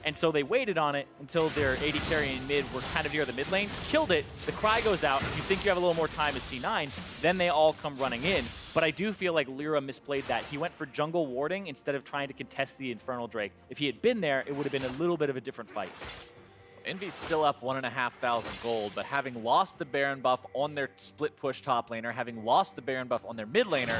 And so they waited on it until their AD carry and mid were kind of near the mid lane, killed it, the Cry goes out. If you think you have a little more time as C9, then they all come running in. But I do feel like LirA misplayed that. He went for jungle warding instead of trying to contest the Infernal Drake. If he had been there, it would have been a little bit of a different fight. Envy's still up 1,500 gold, but having lost the Baron buff on their split push top laner, having lost the Baron buff on their mid laner,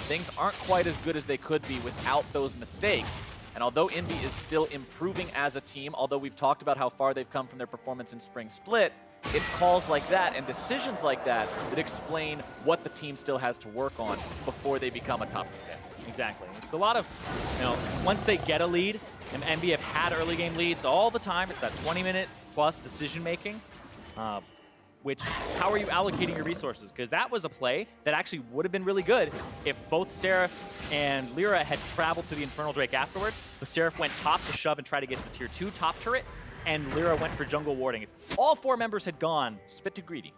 things aren't quite as good as they could be without those mistakes. And although Envy is still improving as a team, although we've talked about how far they've come from their performance in Spring Split, it's calls like that and decisions like that that explain what the team still has to work on before they become a top contender. Exactly. It's a lot of, once they get a lead, and Envy have had early game leads all the time, it's that 20-minute plus decision making, which, how are you allocating your resources? Because that was a play that actually would have been really good if both Seraph and LirA had traveled to the Infernal Drake afterwards, but Seraph went top to shove and try to get the tier 2 top turret, and LirA went for jungle warding. If all 4 members had gone, just a bit too greedy.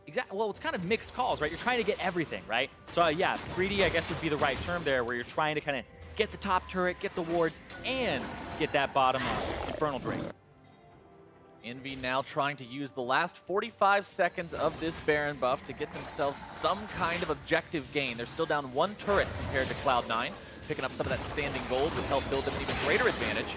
Exactly. Well, it's kind of mixed calls, right? You're trying to get everything, right? So yeah, greedy, I guess, would be the right term there, where you're trying to kind of get the top turret, get the wards, and get that bottom Infernal Drake. Envy now trying to use the last 45 seconds of this Baron buff to get themselves some kind of objective gain. They're still down 1 turret compared to Cloud9, picking up some of that standing gold to help build them an even greater advantage,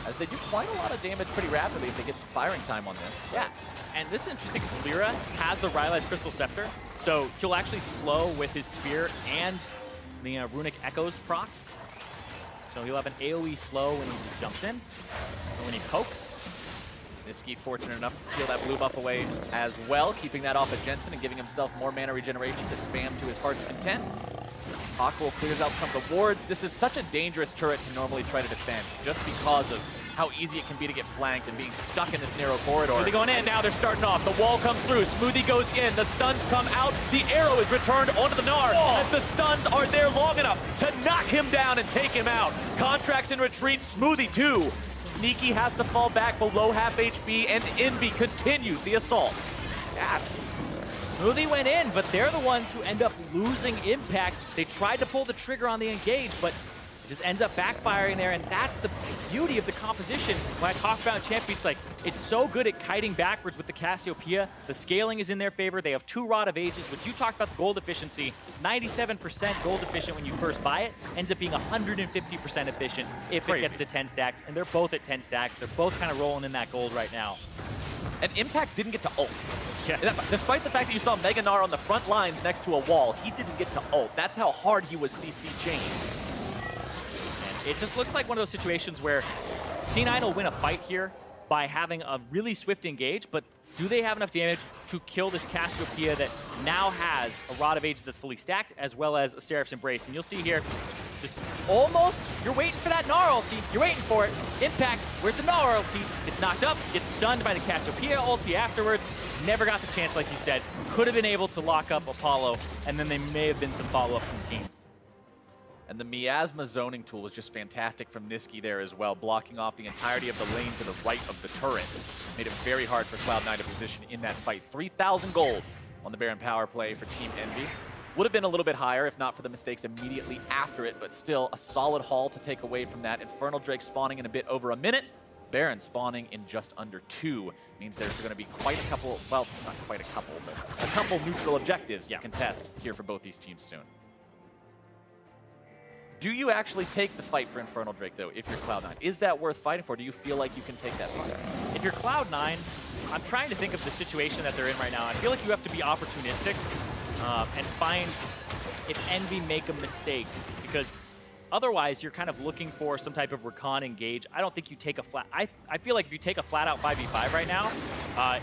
as they do quite a lot of damage pretty rapidly if they get some firing time on this. Yeah, and this is interesting because LirA has the Rylai's Crystal Scepter, so he'll actually slow with his Spear and the Runic Echoes proc. So he'll have an AoE slow when he just jumps in, or when he pokes. Nisqy fortunate enough to steal that blue buff away as well, keeping that off of Jensen and giving himself more mana regeneration to spam to his heart's content. Hakuho clears out some of the wards. This is such a dangerous turret to normally try to defend, just because of how easy it can be to get flanked and being stuck in this narrow corridor. Smoothie going in. And now they're starting off. The wall comes through. Smoothie goes in. The stuns come out. The arrow is returned onto the Gnar. As the stuns are there long enough to knock him down and take him out. Contractz in retreat. Smoothie too. Sneaky has to fall back below half HP, and Envy continues the assault. Yeah. Smoothie went in, but they're the ones who end up losing impact. They tried to pull the trigger on the engage, but it just ends up backfiring there, and that's the beauty of the composition. When I talk about champions, like, it's so good at kiting backwards with the Cassiopeia. The scaling is in their favor. They have 2 Rod of Ages. When you talked about the gold efficiency, 97% gold efficient when you first buy it, ends up being 150% efficient if it gets to 10 stacks, and they're both at 10 stacks. They're both kind of rolling in that gold right now. And Impact didn't get to ult. Yeah. Despite the fact that you saw Mega Gnar on the front lines next to a wall, he didn't get to ult. That's how hard he was CC chained. It just looks like one of those situations where C9 will win a fight here by having a really swift engage, but do they have enough damage to kill this Cassiopeia that now has a Rod of Ages that's fully stacked, as well as a Seraph's Embrace? And you'll see here, just almost, you're waiting for that Gnar ulti. You're waiting for it. Impact, where's the Gnar ulti? It's knocked up, gets stunned by the Cassiopeia ulti afterwards. Never got the chance, like you said. Could have been able to lock up Apollo, and then there may have been some follow-up from the team. And the Miasma zoning tool was just fantastic from Nisqy there as well, blocking off the entirety of the lane to the right of the turret. Made it very hard for Cloud9 to position in that fight. 3,000 gold on the Baron power play for Team Envy. Would have been a little bit higher if not for the mistakes immediately after it, but still a solid haul to take away from that. Infernal Drake spawning in a bit over a minute. Baron spawning in just under 2. Means there's going to be quite a couple, well, not quite a couple, but a couple neutral objectives to contest here for both these teams soon. Do you actually take the fight for Infernal Drake, though, if you're Cloud9? Is that worth fighting for? Do you feel like you can take that fight? If you're Cloud9, I'm trying to think of the situation that they're in right now. I feel like you have to be opportunistic and find if Envy make a mistake, because otherwise you're kind of looking for some type of Rakan engage. I don't think you take a flat... I feel like if you take a flat-out 5v5 right now,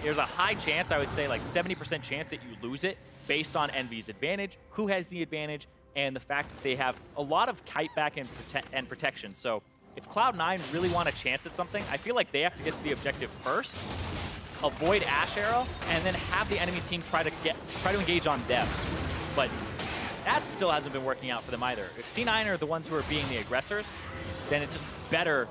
there's a high chance, I would say like 70% chance that you lose it based on Envy's advantage, who has the advantage, and the fact that they have a lot of kite back and protection. So if Cloud9 really want a chance at something, I feel like they have to get to the objective first, avoid Ashe Arrow, and then have the enemy team try to engage on them. But that still hasn't been working out for them either. If C9 are the ones who are being the aggressors, then it's just better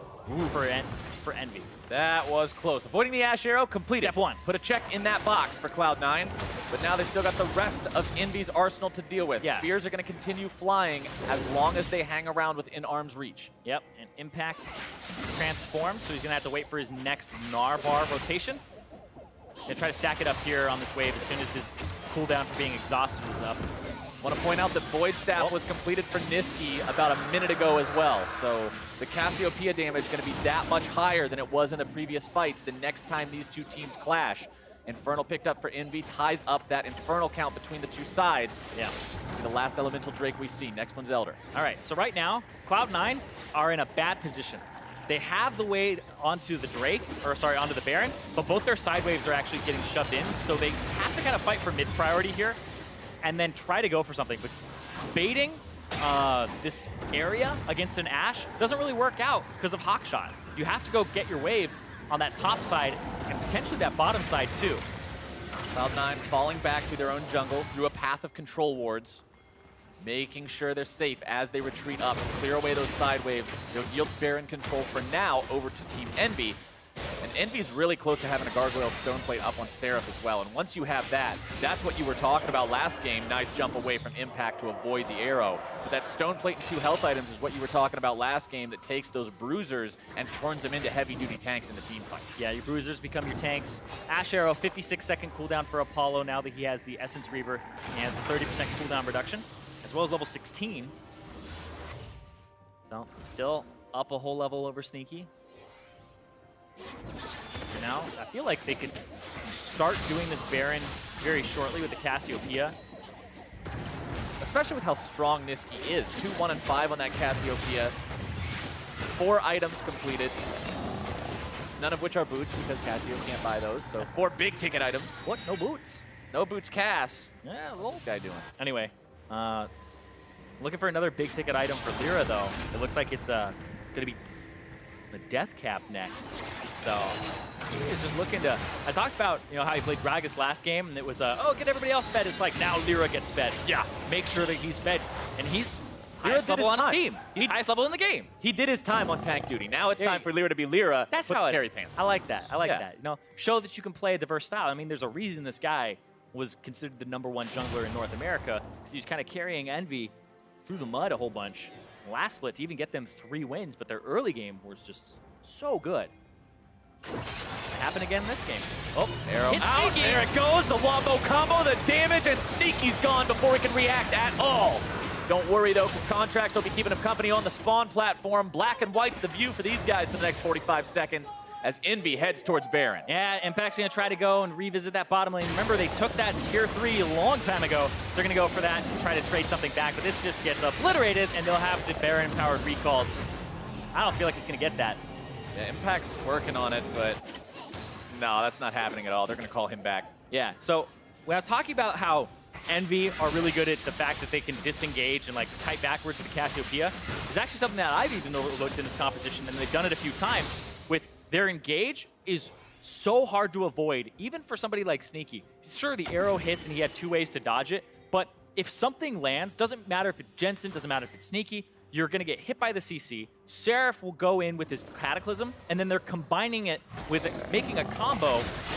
for Envy. That was close. Avoiding the Ashe Arrow, completed. Step 1. Put a check in that box for Cloud9, but now they've still got the rest of Envy's arsenal to deal with. Yeah. Spears are going to continue flying as long as they hang around within arm's reach. Yep, and Impact transforms, so he's going to have to wait for his next Gnar bar rotation. Gonna try to stack it up here on this wave as soon as his cooldown for being exhausted is up. Want to point out that Void Staff was completed for Nisqy about a minute ago as well, so the Cassiopeia damage going to be that much higher than it was in the previous fights the next time these two teams clash. Infernal picked up for Envy, ties up that Infernal count between the two sides. Yeah. The last Elemental Drake we see. Next one's Elder. All right, so right now, Cloud9 are in a bad position. They have the way onto the Drake, or sorry, onto the Baron, but both their side waves are actually getting shoved in, so they have to kind of fight for mid priority here and then try to go for something. But baiting this area against an Ashe doesn't really work out because of Hawkshot. You have to go get your waves on that top side and potentially that bottom side too. Cloud9 falling back through their own jungle through a path of control wards, making sure they're safe as they retreat up, clear away those side waves. They'll yield Baron control for now over to Team Envy. And Envy's really close to having a Gargoyle Stone Plate up on Seraph as well. And once you have that, that's what you were talking about last game. Nice jump away from Impact to avoid the arrow. But that Stone Plate and 2 health items is what you were talking about last game that takes those bruisers and turns them into heavy-duty tanks in the team fight. Yeah, your bruisers become your tanks. Ashe Arrow, 56-second cooldown for Apollo now that he has the Essence Reaver. He has the 30% cooldown reduction, as well as level 16. So, still up a whole level over Sneaky. Now, I feel like they could start doing this Baron very shortly with the Cassiopeia. Especially with how strong Nisqy is. 2, 1, and 5 on that Cassiopeia. 4 items completed. None of which are boots because Cassio can't buy those. So 4 big ticket items. What? No boots? No boots, Cass. Yeah, What's this guy doing? Anyway, looking for another big ticket item for LirA though. It looks like it's going to be the Death Cap next. So he is just looking to... I talked about how he played Gragas last game, and it was, oh, get everybody else fed. It's like, now LirA gets fed. Yeah, make sure that he's fed. And he's highest level on his team. He's highest level in the game. He did his time on tank duty. Now it's time for LirA to be LirA. That's how it is. I like that. I like that. Show that you can play a diverse style. I mean, there's a reason this guy was considered the #1 jungler in North America because he was kind of carrying EnVy through the mud a whole bunch. Last split to even get them 3 wins, but their early game was just so good. Happen again in this game. Oh, arrow out. There it goes. The wombo combo, the damage, and Sneaky's gone before he can react at all. Don't worry, though, because Contractz will be keeping him company on the spawn platform. Black and white's the view for these guys for the next 45 seconds as EnVy heads towards Baron. Yeah, Impact's going to try to go and revisit that bottom lane. Remember, they took that in Tier 3 a long time ago, so they're going to go for that and try to trade something back, but this just gets obliterated, and they'll have the Baron-powered recalls. I don't feel like he's going to get that. Yeah, Impact's working on it, but no, that's not happening at all. They're going to call him back. Yeah, so when I was talking about how EnVy are really good at the fact that they can disengage and like kite backwards with the Cassiopeia, it's actually something that I've even overlooked in this competition, and they've done it a few times. With their engage is so hard to avoid, even for somebody like Sneaky. Sure, the arrow hits and he had 2 ways to dodge it, but if something lands, doesn't matter if it's Jensen, doesn't matter if it's Sneaky, you're going to get hit by the CC. Seraph will go in with his Cataclysm, and then they're combining it with making a combo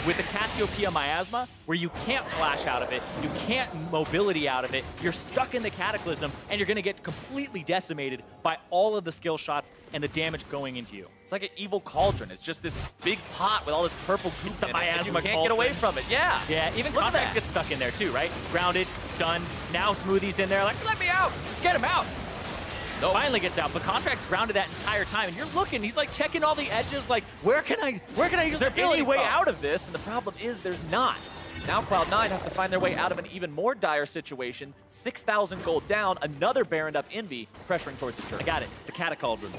with the Cassiopeia Miasma, where you can't flash out of it, you can't mobility out of it, you're stuck in the Cataclysm, and you're going to get completely decimated by all of the skill shots and the damage going into you. It's like an evil cauldron. It's just this big pot with all this purple goop the in miasma it, and you can't cauldron. get away from it. Yeah. Yeah, even Contractz gets stuck in there too, right? Grounded, stunned, now Smoothie's in there, like, let me out, just get him out. Nope. Finally gets out, but Contractz grounded that entire time, and you're looking, he's like checking all the edges, like, where can I use there's any way from? out of this, and the problem is there's not. Now Cloud9 has to find their way out of an even more dire situation. 6,000 gold down, another Baron up EnVy, pressuring towards the turret. I got it, it's the Catacauldron.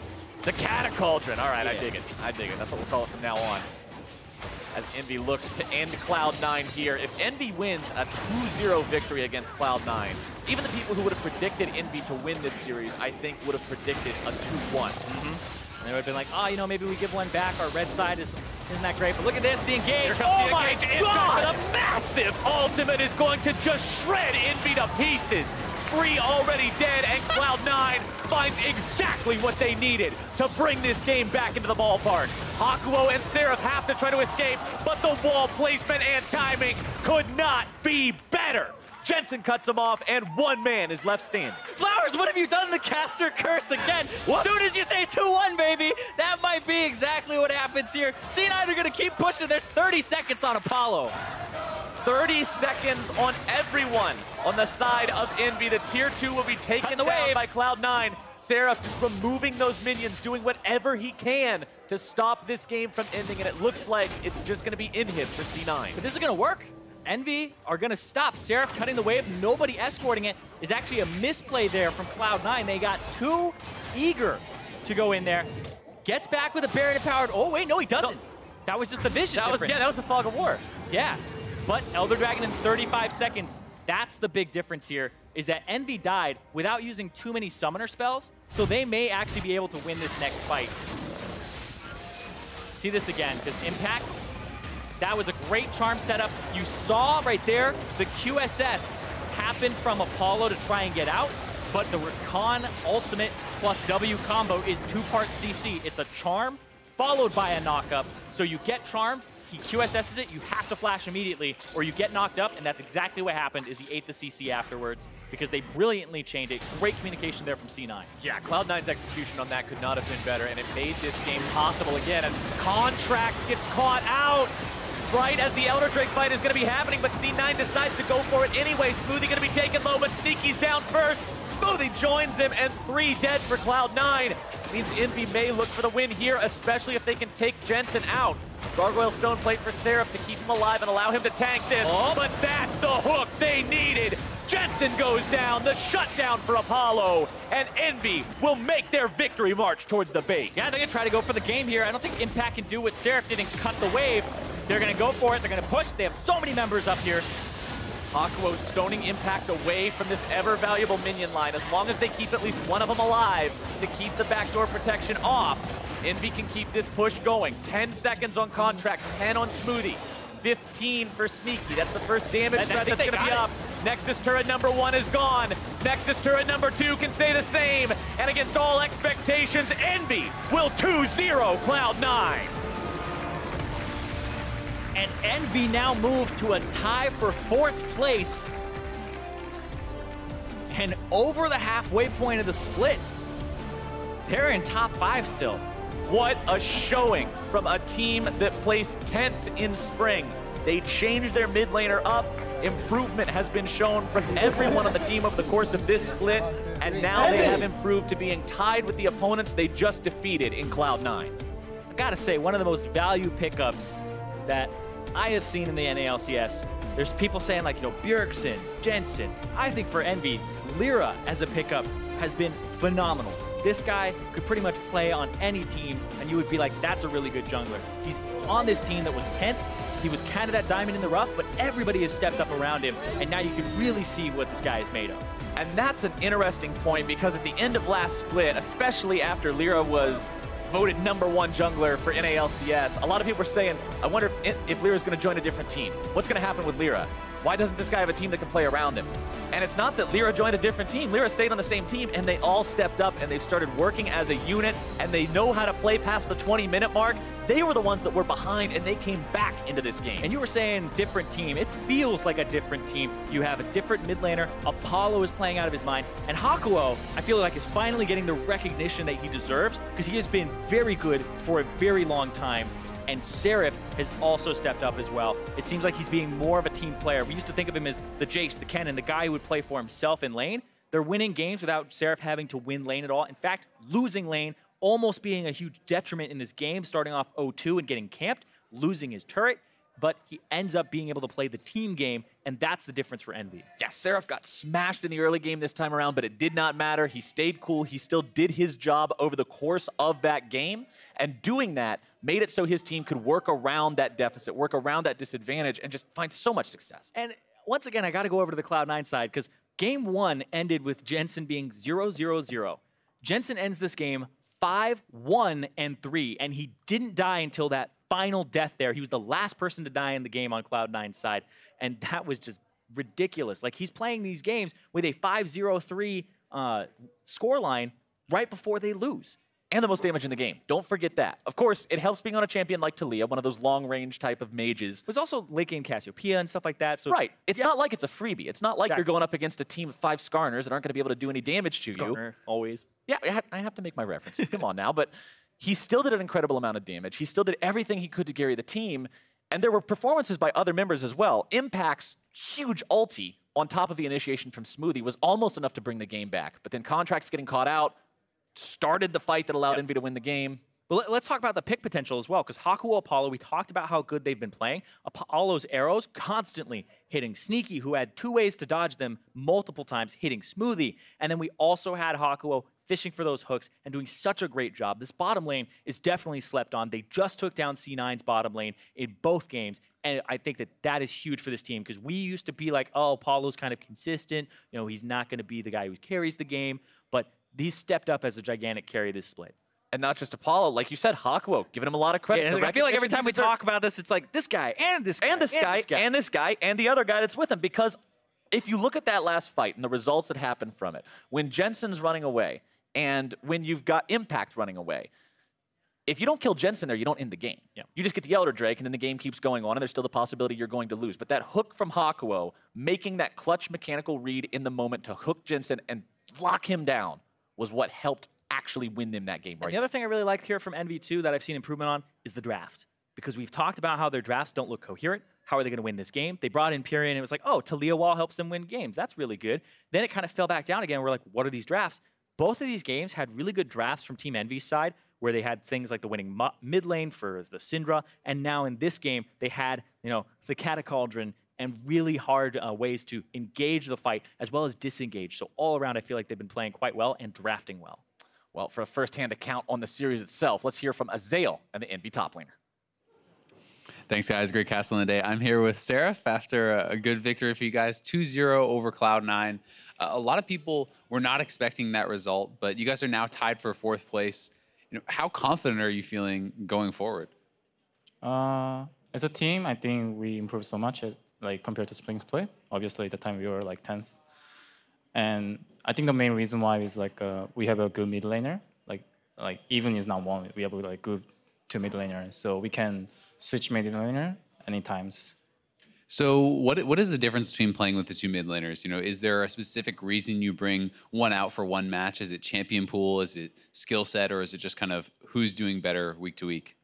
The Catacauldron, all right, Yeah. I dig it. I dig it, that's what we'll call it from now on. As EnVy looks to end Cloud9 here. If EnVy wins a 2-0 victory against Cloud9, even the people who would have predicted EnVy to win this series, I think would have predicted a 2-1. And they would have been like, oh, you know, maybe we give one back. Our red side isn't that great. But look at this, the engage. Here comes Oh the my engage. God! The massive ultimate is going to just shred EnVy to pieces. 3 already dead, and Cloud9 finds exactly what they needed to bring this game back into the ballpark. Hakuho and Seraph have to try to escape, but the wall placement and timing could not be better. Jensen cuts him off, and 1 man is left standing. Flowers, what have you done? The caster curse again. What? As soon as you say 2-1, baby, that might be exactly what happens here. C9 are going to keep pushing. There's 30 seconds on Apollo. 30 seconds on everyone on the side of EnVy. The Tier 2 will be taken down by Cloud9. Seraph just removing those minions, doing whatever he can to stop this game from ending, and it looks like it's just going to be in him for C9. But this is going to work. EnVy are going to stop. Seraph cutting the wave, nobody escorting it, is actually a misplay there from Cloud9. They got too eager to go in there. Gets back with a Baron-empowered. Oh, wait, no, he doesn't. That was just the vision difference. That was the Fog of War. Yeah, but Elder Dragon in 35 seconds. That's the big difference here, is that EnVy died without using too many summoner spells, so they may actually be able to win this next fight. See this again, because Impact, that was a great charm setup. You saw right there the QSS happen from Apollo to try and get out, but the Rakan ultimate plus W combo is 2-part CC. It's a charm followed by a knock-up, so you get charmed, he QSS's it, you have to flash immediately, or you get knocked up, and that's exactly what happened, is he ate the CC afterwards, because they brilliantly chained it. Great communication there from C9. Yeah, Cloud9's execution on that could not have been better, and it made this game possible again as Contractz gets caught out right as the Elder Drake fight is going to be happening, but C9 decides to go for it anyway. Smoothie going to be taken low, but Sneaky's down first. Smoothie joins him, and 3 dead for Cloud9. Means EnVy may look for the win here, especially if they can take Jensen out. Gargoyle Stone Plate for Seraph to keep him alive and allow him to tank this. Oh, but that's the hook they needed. Jensen goes down, the shutdown for Apollo, and EnVy will make their victory march towards the base. Yeah, they're going to try to go for the game here. I don't think Impact can do what Seraph did and cut the wave. They're going to go for it. They're going to push. They have so many members up here. Hakuho stoning Impact away from this ever-valuable minion line. As long as they keep at least one of them alive to keep the backdoor protection off, EnVy can keep this push going. 10 seconds on Contractz, 10 on Smoothie, 15 for Sneaky. That's the first damage threat that's going to be up. Nexus turret number 1 is gone. Nexus turret number 2 can say the same. And against all expectations, EnVy will 2-0 Cloud9. And EnVy now move to a tie for 4th place. And over the halfway point of the split, they're in top 5 still. What a showing from a team that placed 10th in spring. They changed their mid laner up. Improvement has been shown from everyone on the team over the course of this split, and now they have improved to being tied with the opponents they just defeated in Cloud9. I gotta say, one of the most value pickups that I have seen in the NA LCS. There's people saying like, Bjergsen, Jensen. I think for EnVy, LirA as a pickup has been phenomenal. This guy could pretty much play on any team, and you would be like, that's a really good jungler. He's on this team that was 10th. He was kind of that diamond in the rough, but everybody has stepped up around him, and now you can really see what this guy is made of. And that's an interesting point, because at the end of last split, especially after LirA was voted #1 jungler for NA LCS, a lot of people were saying, I wonder if LirA's going to join a different team. What's going to happen with LirA? Why doesn't this guy have a team that can play around him? And it's not that LirA joined a different team. LirA stayed on the same team, and they all stepped up, and they've started working as a unit, and they know how to play past the 20-minute mark. They were the ones that were behind, and they came back into this game. And you were saying different team. It feels like a different team. You have a different mid laner. Apollo is playing out of his mind. And Hakuho, I feel like, is finally getting the recognition that he deserves, because he has been very good for a very long time. And Seraph has also stepped up as well. It seems like he's being more of a team player. We used to think of him as the Jace, the Kennen, the guy who would play for himself in lane. They're winning games without Seraph having to win lane at all. In fact, losing lane, almost being a huge detriment in this game, starting off 0-2 and getting camped, losing his turret. But he ends up being able to play the team game, and that's the difference for EnVy. Yeah, Seraph got smashed in the early game this time around, but it did not matter. He stayed cool. He still did his job over the course of that game, and doing that made it so his team could work around that deficit, work around that disadvantage, and just find so much success. And once again, I got to go over to the Cloud9 side, because game 1 ended with Jensen being 0-0-0. Jensen ends this game 5-1-3, and he didn't die until that final death there. He was the last person to die in the game on Cloud9's side, and that was just ridiculous. Like, he's playing these games with a 5-0-3 scoreline right before they lose. And the most damage in the game. Don't forget that. Of course, it helps being on a champion like Taliyah, one of those long-range type of mages. There's also late game Cassiopeia and stuff like that. So right. It's not like it's a freebie. It's not like you're going up against a team of 5 Skarners that aren't going to be able to do any damage to you. Always. Yeah, I have to make my references. Come on now. But he still did an incredible amount of damage. He still did everything he could to carry the team. And there were performances by other members as well. Impact's huge ulti on top of the initiation from Smoothie was almost enough to bring the game back. But then Contractz getting caught out started the fight that allowed EnVy to win the game. But let's talk about the pick potential as well, because Hakuho, Apollo, we talked about how good they've been playing. Apollo's arrows constantly hitting Nisqy, who had 2 ways to dodge them multiple times, hitting Smoothie. And then we also had Hakuho fishing for those hooks and doing such a great job. This bottom lane is definitely slept on. They just took down C9's bottom lane in both games, and I think that that is huge for this team, because we used to be like, oh, Apollo's kind of consistent. He's not going to be the guy who carries the game, but he's stepped up as a gigantic carry this split. And not just Apollo, like you said, Hakuho, giving him a lot of credit. Yeah, I feel like every time we talk about this, it's like this guy, and this guy, and this guy, and this guy, and the other guy that's with him. Because if you look at that last fight and the results that happened from it, when Jensen's running away, and when you've got Impact running away, if you don't kill Jensen there, you don't end the game. Yeah. You just get the Elder Drake, and then the game keeps going on, and there's still the possibility you're going to lose. But that hook from Hakuho, making that clutch mechanical read in the moment to hook Jensen and lock him down, was what helped actually win them that game. The other thing I really liked here from EnVy too that I've seen improvement on is the draft. Because we've talked about how their drafts don't look coherent. How are they going to win this game? They brought in Piri, and it was like, oh, Taliyah wall helps them win games. That's really good. Then it kind of fell back down again. We're like, what are these drafts? Both of these games had really good drafts from Team EnVy's side, where they had things like the winning mid lane for the Syndra, and now in this game, they had the Catacauldron and really hard ways to engage the fight as well as disengage. So all around, I feel like they've been playing quite well and drafting well. Well, for a first-hand account on the series itself, let's hear from Xayah and the EnVy top laner. Thanks, guys. Great castle in the day. I'm here with Seraph after a good victory for you guys, 2-0 over Cloud9. A lot of people were not expecting that result, but you guys are now tied for 4th place. How confident are you feeling going forward? As a team, I think we improved so much, compared to spring's play. Obviously, at the time we were 10th, and I think the main reason why is we have a good mid laner. Even is not one, we have good 2 mid laner, so we can switch mid laner any times. So what is the difference between playing with the two mid laners? You know, is there a specific reason you bring one out for one match? Is it champion pool? Is it skill set? Or is it just kind of who's doing better week to week?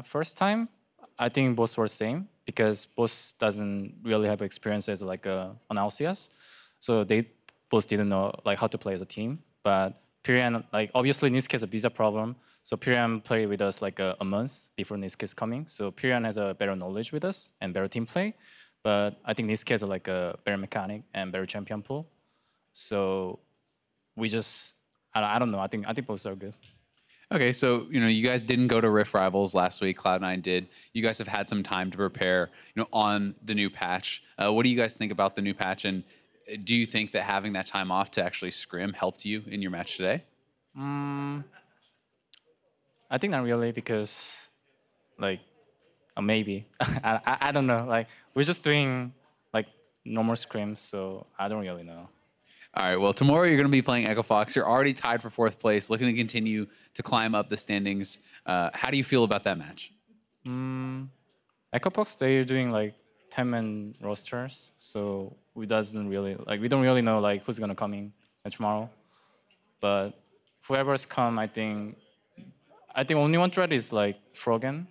First time, I think both were same because both doesn't really have experience as like an LCS. So they both didn't know like how to play as a team. But Pyrian, like obviously Nisqy has a visa problem. So Pyrian played with us like a month before Nisqy is coming. So Pyrian has a better knowledge with us and better team play. But I think Nisqy has like a better mechanic and better champion pool. So we just, I don't know. I think both are good. Okay, so you know you guys didn't go to Rift Rivals last week. Cloud9 did. You guys have had some time to prepare, you know, on the new patch. What do you guys think about the new patch? And do you think that having that time off to actually scrim helped you in your match today? I think not really because, like, maybe. I don't know. Like, we're just doing, like, normal scrims, so I don't really know. All right, well, tomorrow you're going to be playing Echo Fox. You're already tied for 4th place, looking to continue to climb up the standings. How do you feel about that match? Echo Fox, they're doing, like, 10-man rosters, so we don't really know, like, who's going to come in tomorrow. But whoever's come, I think only one threat is like Froggen,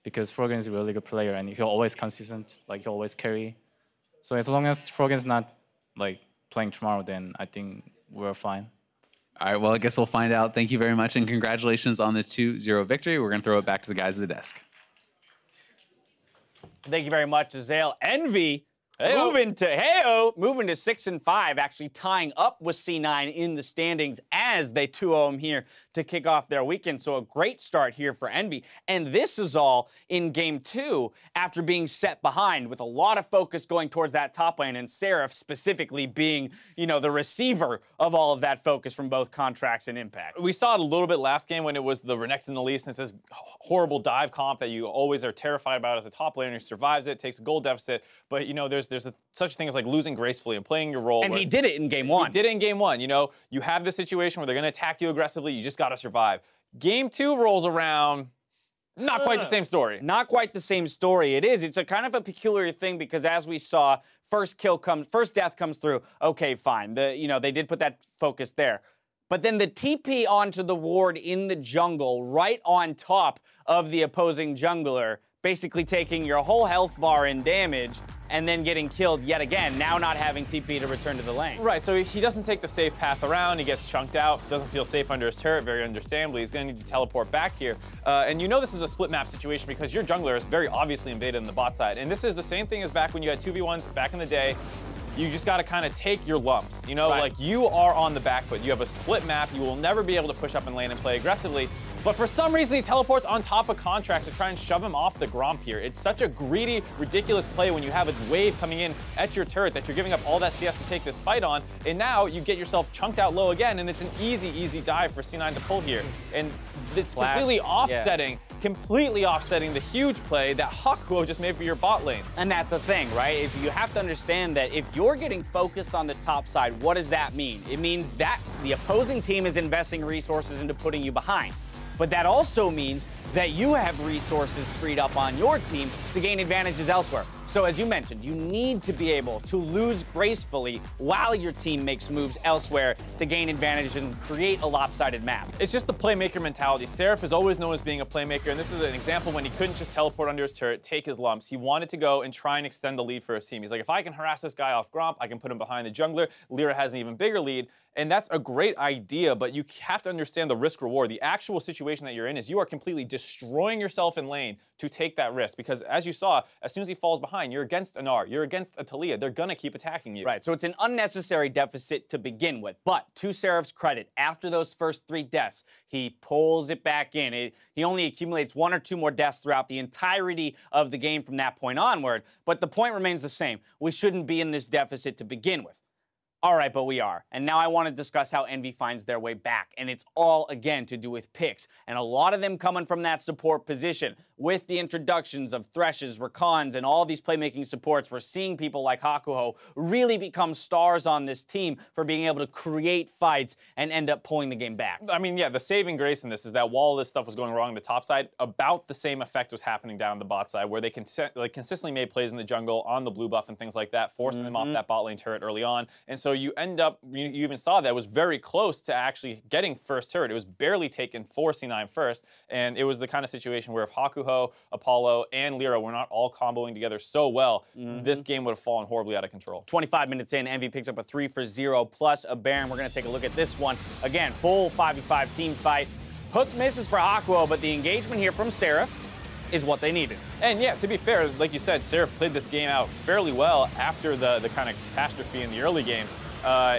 because Froggen is a really good player and he'll always consistent, like he'll always carry. So as long as Froggen's not like playing tomorrow, then I think we're fine. All right, well, I guess we'll find out. Thank you very much and congratulations on the 2-0 victory. We're going to throw it back to the guys at the desk. Thank you very much, Xayah. Envy moving to 6-5, actually tying up with C9 in the standings as they 2-0 them here to kick off their weekend. So a great start here for Envy. And this is all in game 2 after being set behind with a lot of focus going towards that top lane and Seraph specifically being, you know, the receiver of all of that focus from both Contractz and Impact. We saw it a little bit last game when it was the Renekton and the Least, and it's this horrible dive comp that you always are terrified about as a top laner who survives it, takes a gold deficit, but you know, there's such a thing as like losing gracefully and playing your role. And he did it in game 1. He did it in game 1. You know, you have this situation where they're going to attack you aggressively. You just got to survive. Game 2 rolls around. Not quite the same story. Not quite the same story. It is. It's a kind of a peculiar thing because as we saw, first death comes through. Okay, fine. They did put that focus there. But then the TP onto the ward in the jungle, right on top of the opposing jungler, basically taking your whole health bar in damage and then getting killed yet again, now not having TP to return to the lane. Right, so he doesn't take the safe path around, he gets chunked out, doesn't feel safe under his turret, very understandably. He's gonna need to teleport back here. And you know this is a split map situation because your jungler is very obviously invaded on the bot side. And this is the same thing as back when you had 2v1s back in the day. You just gotta kind of take your lumps, you know? Right. Like you are on the back foot. You have a split map, you will never be able to push up in lane and play aggressively. But for some reason, he teleports on top of Contractz to try and shove him off the Gromp here. It's such a greedy, ridiculous play when you have a wave coming in at your turret that you're giving up all that CS to take this fight on, and now you get yourself chunked out low again, and it's an easy, easy dive for C9 to pull here. And it's completely offsetting the huge play that Hakuho just made for your bot lane. And that's the thing, right? Is you have to understand that if you're getting focused on the top side, what does that mean? It means that the opposing team is investing resources into putting you behind. But that also means that you have resources freed up on your team to gain advantages elsewhere. So as you mentioned, you need to be able to lose gracefully while your team makes moves elsewhere to gain advantage and create a lopsided map. It's just the playmaker mentality. Seraph is always known as being a playmaker, and this is an example when he couldn't just teleport under his turret, take his lumps. He wanted to go and try and extend the lead for his team. He's like, if I can harass this guy off Gromp, I can put him behind the jungler. LirA has an even bigger lead, and that's a great idea, but you have to understand the risk-reward. The actual situation that you're in is you are completely destroying yourself in lane to take that risk, because as you saw, as soon as he falls behind, you're against a Gnar, you're against a Taliyah. They're gonna keep attacking you. Right, so it's an unnecessary deficit to begin with. But to Seraph's credit, after those first 3 deaths, he pulls it back in. He only accumulates 1 or 2 more deaths throughout the entirety of the game from that point onward. But the point remains the same. We shouldn't be in this deficit to begin with. All right, but we are. And now I want to discuss how EnVy finds their way back. And it's all, again, to do with picks. And a lot of them coming from that support position. With the introductions of Threshes, Rakans, and all these playmaking supports, we're seeing people like Hakuho really become stars on this team for being able to create fights and end up pulling the game back. I mean, yeah, the saving grace in this is that while all this stuff was going wrong on the top side, about the same effect was happening down the bot side, where they consistently made plays in the jungle on the blue buff and things like that, forcing them off that bot lane turret early on. And so you end up, you even saw that it was very close to actually getting first turret. It was barely taken for C9 first, and it was the kind of situation where if Hakuho, Apollo, and LirA were not all comboing together so well, this game would have fallen horribly out of control. 25 minutes in, EnVy picks up a 3 for 0 plus a Baron. We're going to take a look at this one. Again, full 5v5 team fight. Hook misses for Hakuho, but the engagement here from Seraph is what they needed. And yeah, to be fair, like you said, Seraph played this game out fairly well after the kind of catastrophe in the early game.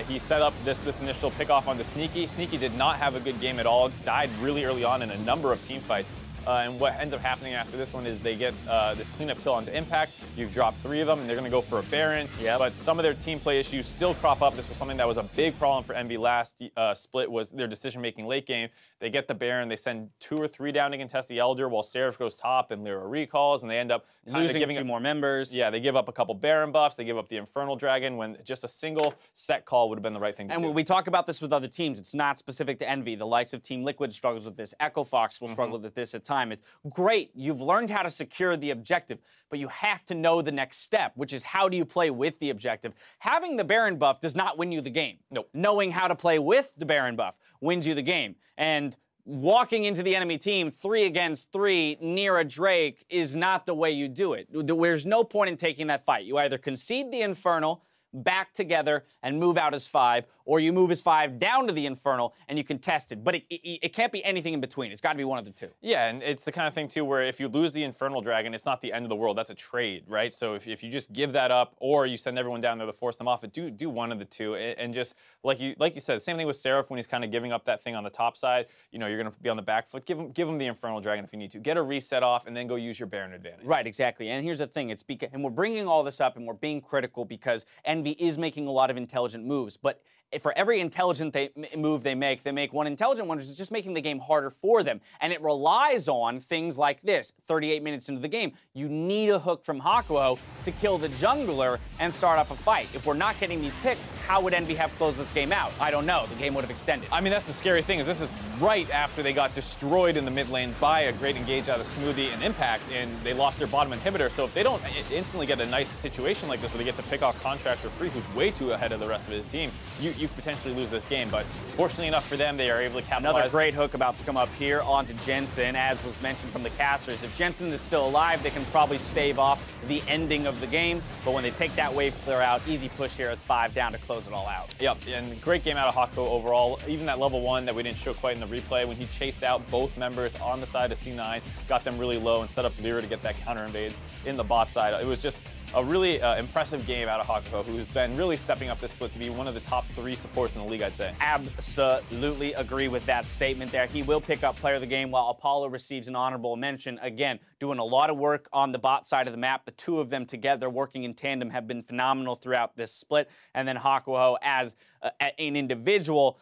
He set up this initial pick-off onto Sneaky. Sneaky did not have a good game at all, died really early on in a number of team fights. And what ends up happening after this one is they get this cleanup kill onto Impact. You've dropped 3 of them, and they're going to go for a Baron. Yep. But some of their team play issues still crop up. This was something that was a big problem for EnVy last split, was their decision-making late game. They get the Baron, they send 2 or 3 down to contest the Elder while Seraph goes top and LirA recalls, and they end up losing giving 2 more members. Yeah, they give up a couple Baron buffs, they give up the Infernal Dragon, when just a single set call would have been the right thing to do. And when we talk about this with other teams, it's not specific to EnVy. The likes of Team Liquid struggles with this. Echo Fox will struggle with this at times. It's great, you've learned how to secure the objective, but you have to know the next step, which is how do you play with the objective. Having the Baron buff does not win you the game. Nope. Knowing how to play with the Baron buff wins you the game. And walking into the enemy team 3 against 3 near a Drake is not the way you do it. There's no point in taking that fight. You either concede the Infernal, back together, and move out as 5, or you move as 5 down to the Infernal and you contest it. But it can't be anything in between. It's got to be one of the 2. Yeah, and it's the kind of thing, too, where if you lose the Infernal Dragon, it's not the end of the world. That's a trade, right? So if you just give that up, or you send everyone down there to force them off, do one of the 2. And just, like you said, same thing with Seraph when he's kind of giving up that thing on the top side. You know, you're going to be on the back foot. Give him the Infernal Dragon if you need to. Get a reset off, and then go use your Baron advantage. Right, exactly. And here's the thing. And we're bringing all this up, and we're being critical because EnVy is making a lot of intelligent moves. But for every intelligent move they make one intelligent one, which is just making the game harder for them. And it relies on things like this. 38 minutes into the game, you need a hook from Hakuho to kill the jungler and start off a fight. If we're not getting these picks, how would EnVy have closed this game out? I don't know. The game would have extended. I mean, that's the scary thing, is this is right after they got destroyed in the mid lane by a great engage out of Smoothie and Impact, and they lost their bottom inhibitor. So if they don't instantly get a nice situation like this where they get to pick off Contractz for free, who's way too ahead of the rest of his team, you potentially lose this game. But fortunately enough for them, they are able to capitalize. Another great hook about to come up here onto Jensen, as was mentioned from the casters. If Jensen is still alive, they can probably stave off the ending of the game. But when they take that wave clear out, easy push here as 5 down to close it all out. Yep, and great game out of Hakuho overall. Even that level 1 that we didn't show quite in the replay, when he chased out both members on the side of C9, got them really low, and set up LirA to get that counter invade in the bot side. It was just a really impressive game out of Hakuho, who's been really stepping up this split to be one of the top 3 supports in the league, I'd say. Absolutely agree with that statement there. He will pick up player of the game, while Apollo receives an honorable mention. Again, doing a lot of work on the bot side of the map. The 2 of them together, working in tandem, have been phenomenal throughout this split. And then Hakuho, as an individual,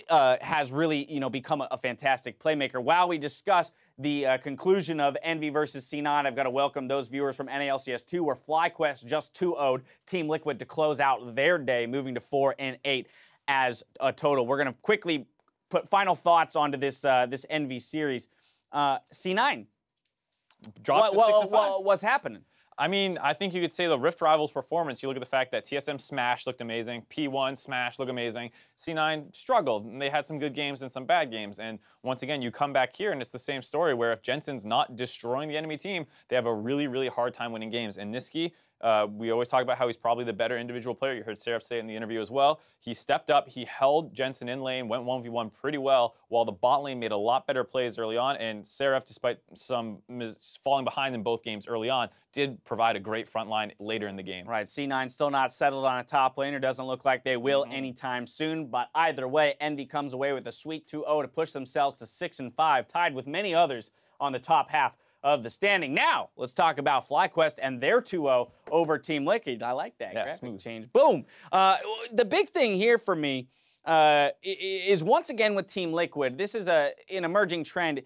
has really, become a fantastic playmaker. While we discuss the conclusion of EnVy versus C9, I've got to welcome those viewers from NA LCS 2, where FlyQuest just 2-0'd Team Liquid to close out their day, moving to 4-8 as a total. We're going to quickly put final thoughts onto this this EnVy series. C9, Dropped to 6-5. what's happening? I mean, I think you could say the Rift Rivals performance, you look at the fact that TSM Smash looked amazing, P1 Smash looked amazing, C9 struggled, and they had some good games and some bad games. And once again, you come back here, and it's the same story, where if Jensen's not destroying the enemy team, they have a really, really hard time winning games. And Nisqy, we always talk about how he's probably the better individual player. You heard Seraph say it in the interview as well. He stepped up, he held Jensen in lane, went 1v1 pretty well, while the bot lane made a lot better plays early on. And Seraph, despite some falling behind in both games early on, did provide a great front line later in the game. Right, C9 still not settled on a top laner. Doesn't look like they will anytime soon. But either way, EnVy comes away with a sweet 2-0 to push themselves to 6-5, tied with many others on the top half of the standing. Now, let's talk about FlyQuest and their 2-0 over Team Liquid. I like that. Yeah, graphic smooth. change. Boom. The big thing here for me is once again with Team Liquid, this is an emerging trend.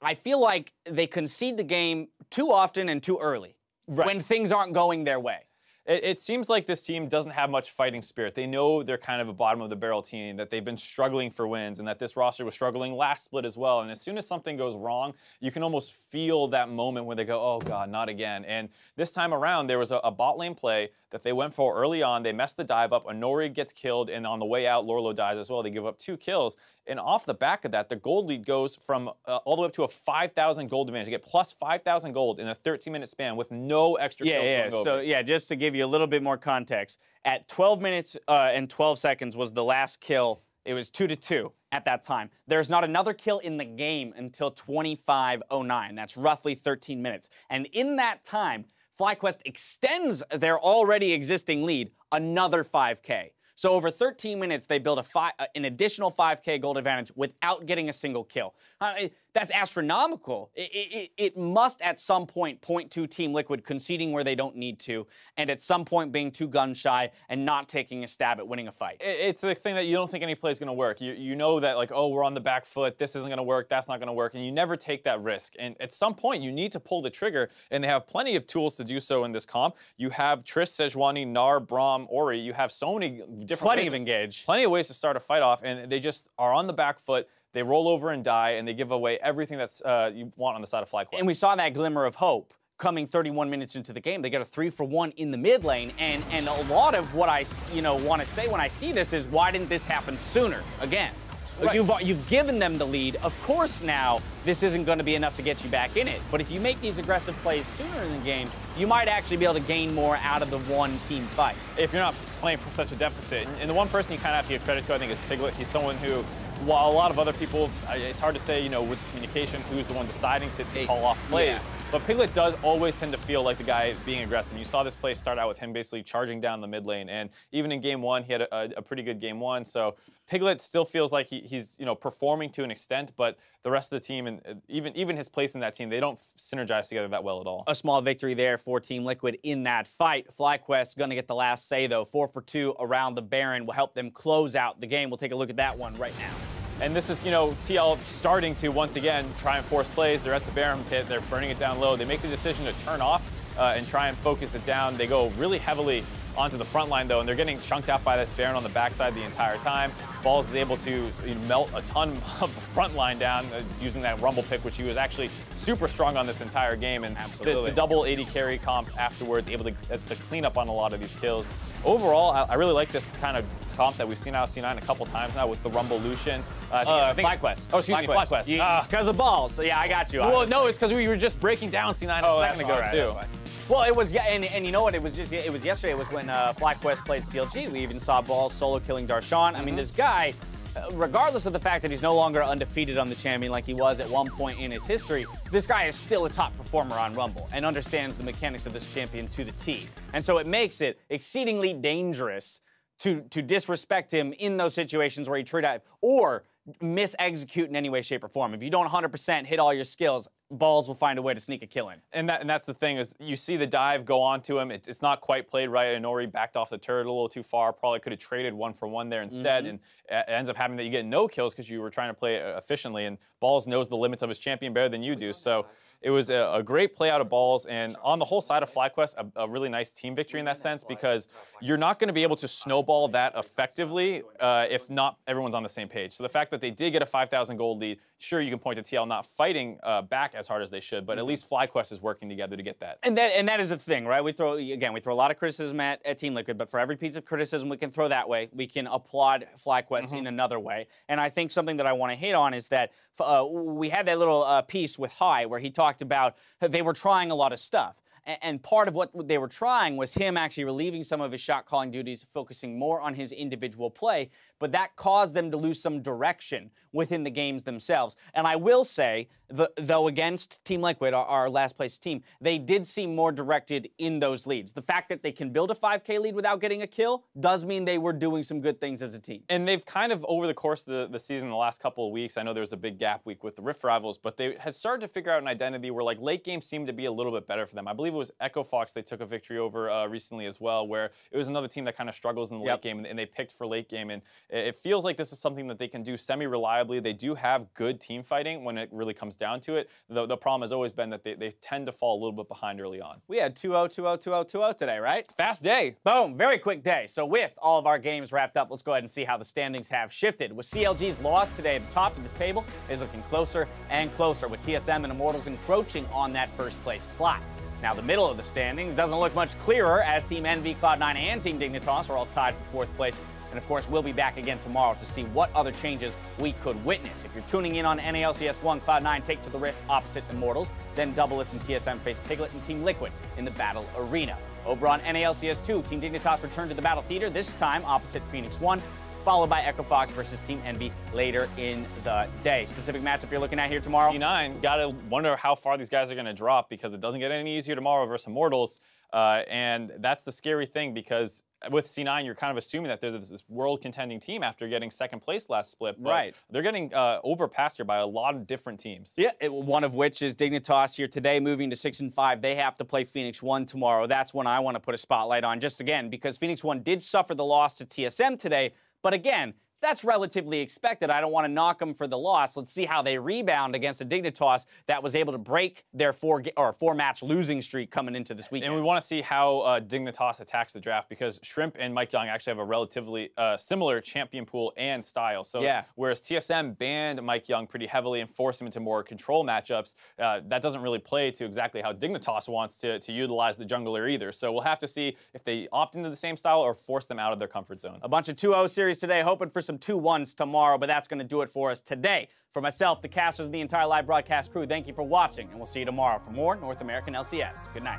I feel like they concede the game too often and too early when things aren't going their way. It seems like this team doesn't have much fighting spirit. They know they're kind of a bottom of the barrel team, that they've been struggling for wins, and that this roster was struggling last split as well. And as soon as something goes wrong, you can almost feel that moment where they go, oh God, not again. And this time around, there was a bot lane play that they went for early on. They messed the dive up. Nori gets killed, and on the way out, Lorlo dies as well. They give up 2 kills. And off the back of that, the gold lead goes from all the way up to a 5,000 gold advantage. You get plus 5,000 gold in a 13-minute span with no extra kills going over. So, yeah, just to give you a little bit more context, at 12 minutes and 12 seconds was the last kill. It was 2-2 at that time. There's not another kill in the game until 25:09. That's roughly 13 minutes. And in that time, FlyQuest extends their already existing lead another 5K. So over 13 minutes, they build an additional 5K gold advantage without getting a single kill. That's astronomical. It must at some point to Team Liquid conceding where they don't need to, and at some point being too gun shy and not taking a stab at winning a fight. It's the thing that you don't think any play is going to work. You know that, like, oh, we're on the back foot, this isn't going to work, that's not going to work, and you never take that risk. And at some point, you need to pull the trigger, and they have plenty of tools to do so in this comp. You have Triss, Sejuani, Gnar, Braum, Ori. You have so many different Plenty ways of engage. Plenty of ways to start a fight off, and they just are on the back foot. They roll over and die, and they give away everything that's you want on the side of FlyQuest. And we saw that glimmer of hope coming 31 minutes into the game. They got a 3-for-1 in the mid lane, and a lot of what I want to say when I see this is, why didn't this happen sooner? Again, right. You've given them the lead. Of course, now this isn't going to be enough to get you back in it. But if you make these aggressive plays sooner in the game, you might actually be able to gain more out of the one-team fight. If you're not playing from such a deficit, and the one person you kind of have to give credit to, I think, is Piglet. He's someone who, while a lot of other people, it's hard to say, with communication, who's the one deciding to call off plays. Yeah. But Piglet does always tend to feel like the guy being aggressive. You saw this play start out with him basically charging down the mid lane. And even in game 1, he had a pretty good game 1. So Piglet still feels like he's performing to an extent, but the rest of the team, and even his place in that team, they don't synergize together that well at all. A small victory there for Team Liquid in that fight. FlyQuest going to get the last say, though. 4-for-2 around the Baron will help them close out the game. We'll take a look at that one right now. And this is, TL starting to, once again, try and force plays. They're at the Baron pit. They're burning it down low. They make the decision to turn off and try and focus it down. They go really heavily onto the front line, though, and they're getting chunked out by this Baron on the backside the entire time. Balls is able to melt a ton of the front line down using that Rumble pick, which he was actually super strong on this entire game. And the double AD carry comp afterwards, able to clean up on a lot of these kills. Overall, I really like this kind of comp that we've seen out of C9 a couple times now with the Rumble Lucian. FlyQuest. Oh, excuse me, FlyQuest. It's because of balls. So yeah, I got you. Well, no, it's because we were just breaking down C9 a second ago, too. Well, it was, yeah, and you know what? It was yesterday. It was when FlyQuest played CLG. We even saw Balls solo killing Darshan. I mean, this guy, regardless of the fact that he's no longer undefeated on the champion like he was at one point in his history, this guy is still a top performer on Rumble and understands the mechanics of this champion to the T. And so it makes it exceedingly dangerous to disrespect him in those situations where he tree dive or mis-execute in any way, shape, or form. If you don't 100% hit all your skills, Balls will find a way to sneak a kill in. And that's the thing, is you see the dive go onto him. It's not quite played right. Nori backed off the turret a little too far. Probably could have traded 1-for-1 there instead. And it ends up happening that you get no kills because you were trying to play efficiently. And Balls knows the limits of his champion better than you do. So it was a great play out of Balls. And on the whole side of FlyQuest, a really nice team victory in that sense, because you're not going to be able to snowball that effectively if not everyone's on the same page. So the fact that they did get a 5,000 gold lead, sure, you can point to TL not fighting back as hard as they should, but at least FlyQuest is working together to get that. And that is the thing, right? We throw a lot of criticism at Team Liquid, but for every piece of criticism we can throw that way, we can applaud FlyQuest in another way. And I think something that I want to hit on is that we had that little piece with High where he talked about they were trying a lot of stuff. And part of what they were trying was him actually relieving some of his shot calling duties, focusing more on his individual play. But that caused them to lose some direction within the games themselves. And I will say, though against Team Liquid, our last place team, they did seem more directed in those leads. The fact that they can build a 5K lead without getting a kill does mean they were doing some good things as a team. And they've kind of, over the course of the season, the last couple of weeks, I know there was a big gap week with the Rift Rivals, but they had started to figure out an identity where like late game seemed to be a little bit better for them. I believe it was Echo Fox they took a victory over recently as well, where it was another team that kind of struggles in the late game, and they picked for late game. And it feels like this is something that they can do semi-reliably. They do have good team fighting when it really comes down to it. The problem has always been that they tend to fall a little bit behind early on. We had 2-0, 2-0, 2-0, 2-0 today, right? Fast day. Boom, very quick day. So with all of our games wrapped up, let's go ahead and see how the standings have shifted. With CLG's loss today, the top of the table is looking closer and closer, with TSM and Immortals encroaching on that first place slot. Now, the middle of the standings doesn't look much clearer, as Team EnVy, Cloud9, and Team Dignitas are all tied for 4th place. And of course, we'll be back again tomorrow to see what other changes we could witness. If you're tuning in on NA LCS 1, Cloud9 take to the Rift opposite Immortals, then Doublelift and TSM face Piglet and Team Liquid in the Battle Arena. Over on NA LCS 2, Team Dignitas return to the Battle Theater, this time opposite Phoenix 1, followed by Echo Fox versus Team EnVy later in the day. Specific matchup you're looking at here tomorrow? C9, gotta wonder how far these guys are gonna drop, because it doesn't get any easier tomorrow versus Immortals. And that's the scary thing, because with C9, you're kind of assuming that there's this world contending team after getting 2nd place last split. But right. They're getting overpassed here by a lot of different teams. Yeah, one of which is Dignitas here today, moving to 6-5. They have to play Phoenix 1 tomorrow. That's one I want to put a spotlight on, just again, because Phoenix 1 did suffer the loss to TSM today. But again, that's relatively expected. I don't want to knock them for the loss. Let's see how they rebound against a Dignitas that was able to break their four-match losing streak coming into this weekend. And we want to see how Dignitas attacks the draft, because Shrimp and Mike Young actually have a relatively similar champion pool and style. So yeah. Whereas TSM banned Mike Young pretty heavily and forced him into more control matchups, that doesn't really play to exactly how Dignitas wants to utilize the jungler either. So we'll have to see if they opt into the same style or force them out of their comfort zone. A bunch of 2-0 series today, hoping for some 2-1s tomorrow, but that's going to do it for us today. For myself, the casters, and the entire live broadcast crew, thank you for watching, and we'll see you tomorrow for more North American LCS. Good night.